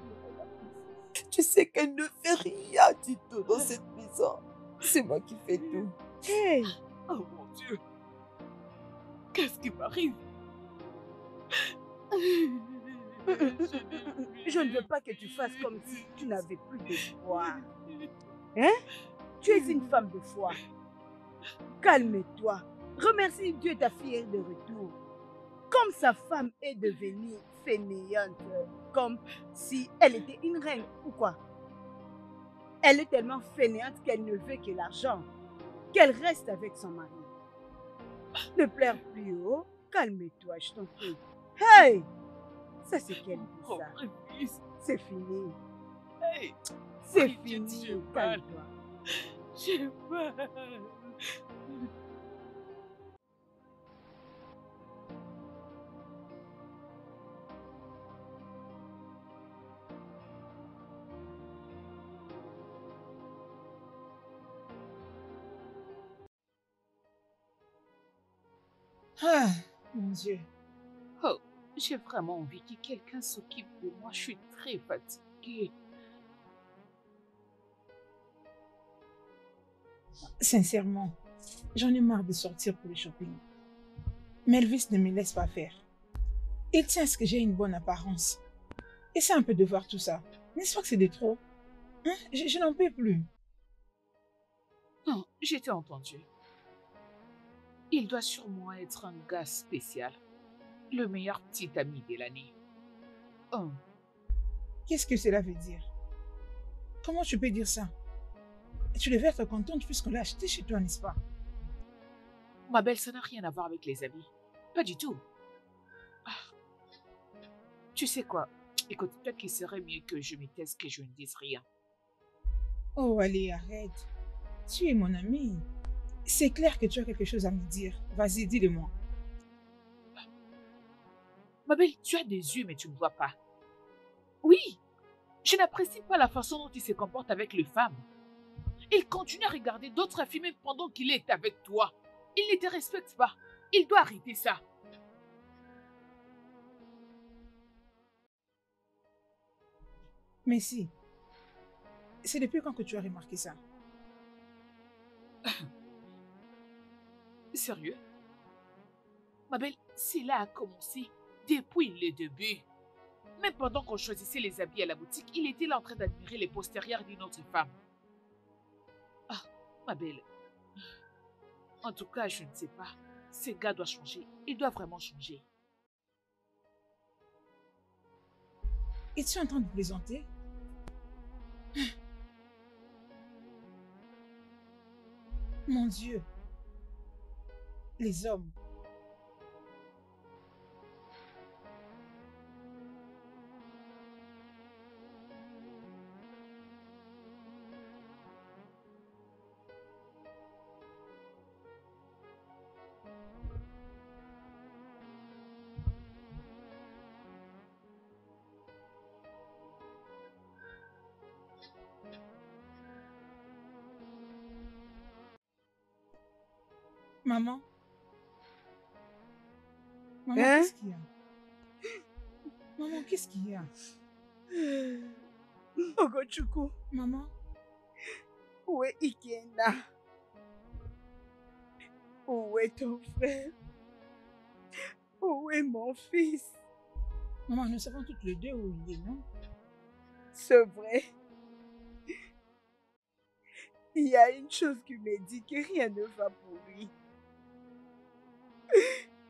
Tu sais qu'elle ne fait rien du tout dans cette maison. C'est moi qui fais tout. Hey! Oh mon Dieu! Qu'est-ce qui m'arrive? Je ne veux pas que tu fasses comme si tu n'avais plus de foi. Hein? Tu es une femme de foi. Calme-toi. Remercie Dieu, ta fille est de retour. Comme sa femme est devenue fainéante, comme si elle était une reine ou quoi. Elle est tellement fainéante qu'elle ne veut que l'argent, qu'elle reste avec son mari. Ne pleure plus, oh. Calme-toi, je t'en prie. Hey! Ça c'est quel bizarre. C'est fini. Hey! C'est fini. Calme-toi. J'ai mal. Ah, mon Dieu. Oh, j'ai vraiment envie que quelqu'un s'occupe de moi. Je suis très fatiguée. Sincèrement, j'en ai marre de sortir pour le shopping. Melvis ne me laisse pas faire. Il tient à ce que j'ai une bonne apparence. Essaie un peu de voir tout ça. N'est-ce pas que c'est de trop? Hein? Je n'en peux plus. Non, j'ai t'ai entendu. Il doit sûrement être un gars spécial. Le meilleur petit ami de l'année. Oh. Qu'est-ce que cela veut dire? Comment tu peux dire ça? Tu devais être contente puisqu'on l'a acheté chez toi, n'est-ce pas? Ma belle, ça n'a rien à voir avec les amis. Pas du tout. Ah. Tu sais quoi? Écoute, peut-être qu'il serait mieux que je me taise, que je ne dise rien. Oh, allez, arrête. Tu es mon ami. C'est clair que tu as quelque chose à me dire. Vas-y, dis-le-moi. Ma belle, tu as des yeux, mais tu ne vois pas. Oui, je n'apprécie pas la façon dont il se comporte avec les femmes. Il continue à regarder d'autres filles même pendant qu'il est avec toi. Il ne te respecte pas. Il doit arrêter ça. Mais si. C'est depuis quand que tu as remarqué ça? Sérieux? Ma belle, cela a commencé depuis le début. Même pendant qu'on choisissait les habits à la boutique, il était là en train d'admirer les postérieurs d'une autre femme. Ah, ma belle. En tout cas, je ne sais pas. Ce gars doit changer. Il doit vraiment changer. Es-tu en train de plaisanter? Mon Dieu. Les hommes. Maman? Maman, Hein? qu'est-ce qu'il y a? Maman, qu'est-ce qu'il y a? Ogochukwu, Maman? où est Ikena? Où est ton frère? Où est mon fils? Maman, nous savons toutes les deux où il est, non? C'est vrai. Il y a une chose qui me dit que rien ne va pour lui.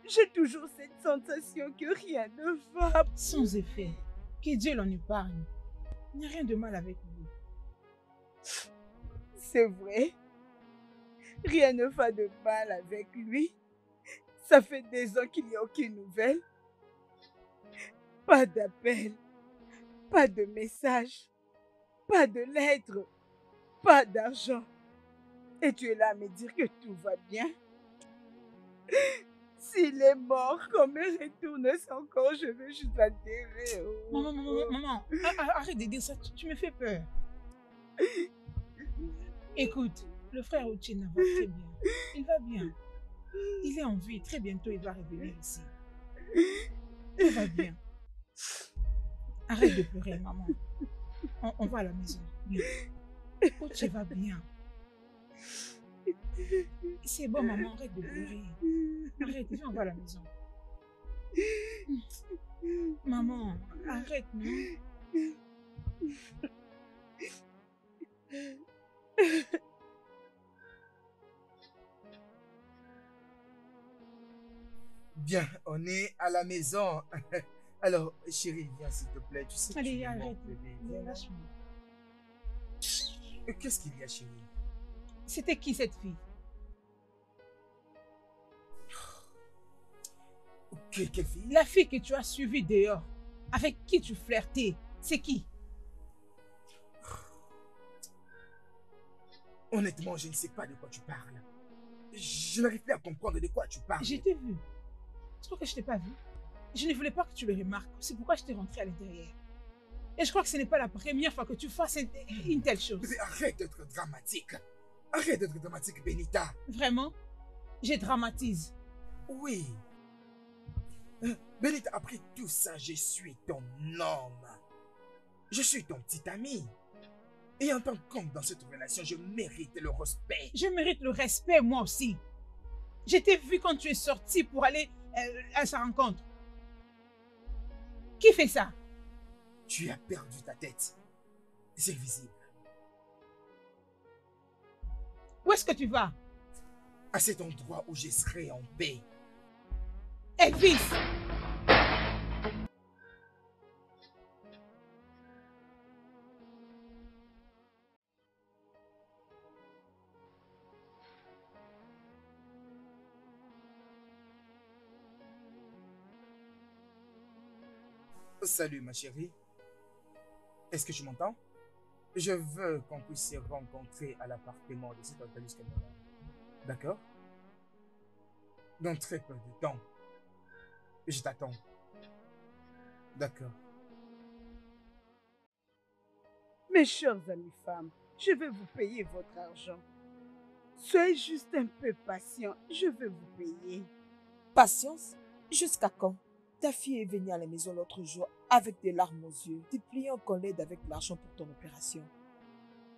J'ai toujours cette sensation que rien ne va. Sans effet. Que Dieu l'en épargne. Il n'y a rien de mal avec vous. C'est vrai. Rien ne va de mal avec lui. Ça fait des ans qu'il n'y a aucune nouvelle. Pas d'appel, pas de message, pas de lettre, pas d'argent. Et tu es là à me dire que tout va bien. S'il est mort, qu'on me retourne son corps, je veux juste l'enterrer. Oh. Maman, arrête de dire ça, tu me fais peur. Écoute, le frère Ochina va très bien. Il va bien. Il est en vie. Très bientôt, il va revenir ici. Tout va bien. Arrête de pleurer, maman. On va à la maison. Oui. Ochi va bien. C'est bon, maman, arrête de pleurer. Arrête, viens, on va à la maison. Maman, arrête, non? Bien, on est à la maison. Alors, chérie, viens s'il te plaît. Tu sais que Allez, tu es mon arrête. bébé. Viens là. Lâche-moi. Qu'est-ce qu'il y a, chérie? C'était qui cette fille? Quelle fille? La fille que tu as suivie dehors, avec qui tu flirtais, c'est qui? Honnêtement, je ne sais pas de quoi tu parles. Je n'arrive plus à comprendre de quoi tu parles. Je t'ai vu. Tu crois que je t'ai pas vu? Je ne voulais pas que tu le remarques. C'est pourquoi je t'ai rentré à l'intérieur. Et je crois que ce n'est pas la première fois que tu fasses une telle chose. Mais arrête d'être dramatique. Arrête d'être dramatique, Benita. Vraiment? Je dramatise. Oui. Benita, après tout ça, je suis ton homme. Je suis ton petit ami. Et en tant qu'homme dans cette relation, je mérite le respect. Je mérite le respect, moi aussi. Je t'ai vu quand tu es sorti pour aller à sa rencontre. Qui fait ça? Tu as perdu ta tête. C'est visible. Où est-ce que tu vas? À cet endroit où je serai en paix. Elvis! Salut ma chérie. Est-ce que tu m'entends? Je veux qu'on puisse se rencontrer à l'appartement de cet organisme caméra. D'accord? Dans très peu de temps. Je t'attends. D'accord. Mes chers amis femmes, je vais vous payer votre argent. Soyez juste un peu patient, je vais vous payer. Patience? Jusqu'à quand? Ta fille est venue à la maison l'autre jour avec des larmes aux yeux, te pliant qu'on l'aide avec l'argent pour ton opération.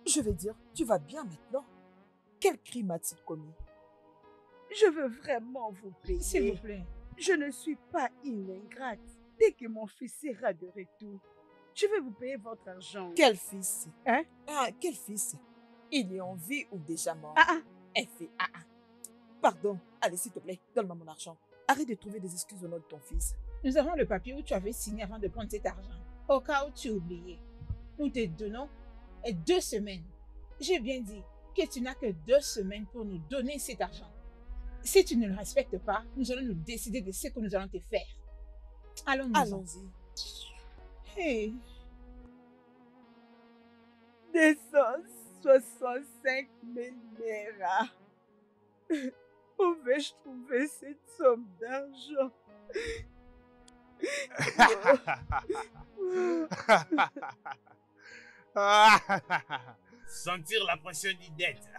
Je veux dire, tu vas bien maintenant? Quel crime a-t-il commis? Je veux vraiment vous payer. S'il vous plaît. Je ne suis pas une ingrate. Dès que mon fils sera de retour, je vais vous payer votre argent. Quel fils? Hein? Ah, quel fils? Il est en vie ou déjà mort? Ah ah. Elle fait ah ah. Pardon, allez s'il te plaît, donne-moi mon argent. Arrête de trouver des excuses au nom de ton fils. Nous avons le papier où tu avais signé avant de prendre cet argent. Au cas où tu oubliais. Nous te donnons 2 semaines. J'ai bien dit que tu n'as que 2 semaines pour nous donner cet argent. Si tu ne le respectes pas, nous allons nous décider de ce que nous allons te faire. Allons-y. Allons-y. Hey. 265 000 naira. Où vais-je trouver cette somme d'argent? Sentir la pression d'une dette.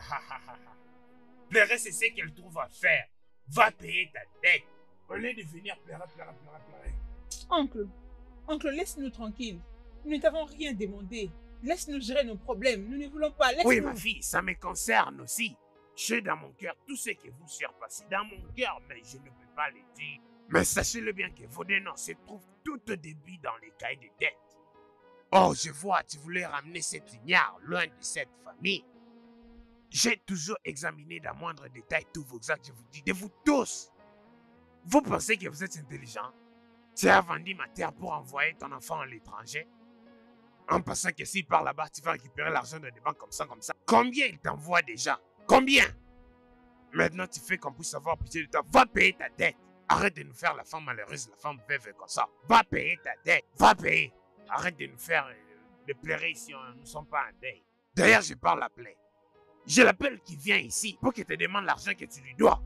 Pleurer, c'est ce qu'elle trouve à faire. Va payer ta dette. Au lieu de venir pleurer. Oncle, laisse-nous tranquilles. Nous ne t'avons rien demandé. Laisse-nous gérer nos problèmes. Nous ne voulons pas. Oui, ma fille, ça me concerne aussi. J'ai dans mon cœur tout ce que vous surpassez. Dans mon cœur, mais je ne peux pas le dire. Mais sachez-le bien que vos dénonces se trouvent tout au début dans les cahiers de dette. Oh, je vois, tu voulais ramener cet ignare loin de cette famille. J'ai toujours examiné dans moindre détail tous vos actes, je vous dis, de vous tous. Vous pensez que vous êtes intelligent? Tu as vendu ma terre pour envoyer ton enfant à l'étranger? En passant que s'il part là-bas, tu vas récupérer l'argent de des banques comme ça. Combien il t'envoie déjà? Combien? Maintenant, tu fais qu'on puisse avoir pitié de toi. Va payer ta dette. Arrête de nous faire la femme malheureuse, la femme veuve comme ça. Va payer ta dette. Va payer. Arrête de nous faire de pleurer ici. Nous ne sommes pas en deuil. D'ailleurs, je parle à plaie. Je l'appelle qui vient ici pour qu'il te demande l'argent que tu lui dois.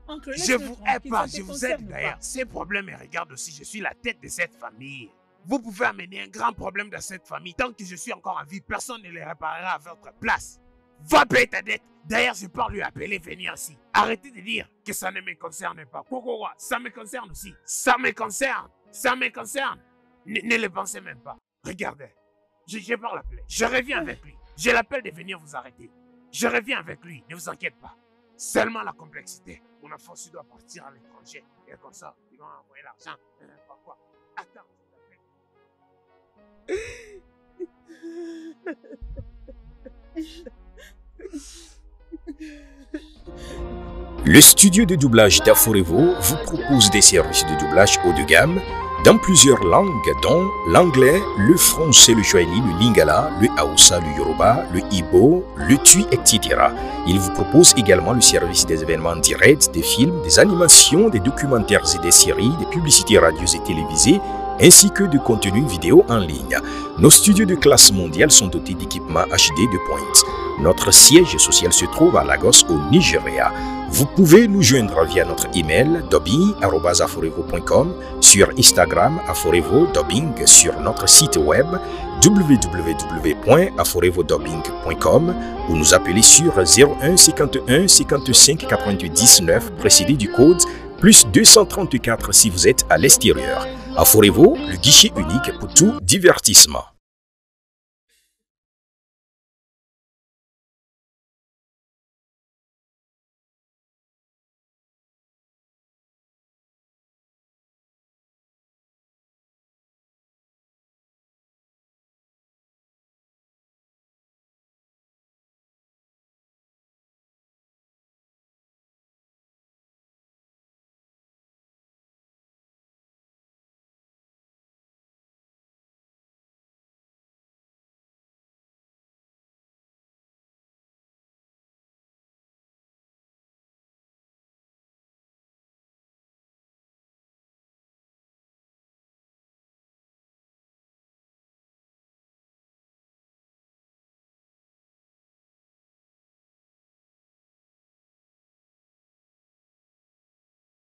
Oncle, je vous aide pas, je vous aide d'ailleurs. Ces problèmes me regardent aussi. Je suis la tête de cette famille. Vous pouvez amener un grand problème dans cette famille. Tant que je suis encore en vie, personne ne les réparera à votre place. Va payer ta dette. D'ailleurs, je pars lui appeler venir ici. Arrêtez de dire que ça ne me concerne pas. Quoi, ça me concerne aussi. Ça me concerne. Ça me concerne. Ne le pensez même pas. Regardez. Je pars l'appeler. Je reviens avec lui. Je l'appelle de venir vous arrêter. Je reviens avec lui. Ne vous inquiétez pas. Seulement la complexité. Mon enfant aussi doit partir à l'étranger. Et comme ça, ils vont envoyer l'argent. Pourquoi? Attends. Le studio de doublage d'Aforevo vous propose des services de doublage haut de gamme dans plusieurs langues dont l'anglais, le français, le swahili, le lingala, le haoussa, le yoruba, le ibo, le tui, etc. Il vous propose également le service des événements directs, des films, des animations, des documentaires et des séries, des publicités radios et télévisées, ainsi que de contenus vidéo en ligne. Nos studios de classe mondiale sont dotés d'équipements HD de pointe. Notre siège social se trouve à Lagos, au Nigeria. Vous pouvez nous joindre via notre email dubbing@aforevo.com, sur Instagram aforevo-dubbing, sur notre site web www.aforevodubbing.com ou nous appeler sur 01 51 55 99 précédé du code plus 234 si vous êtes à l'extérieur. Aforevo, le guichet unique pour tout divertissement.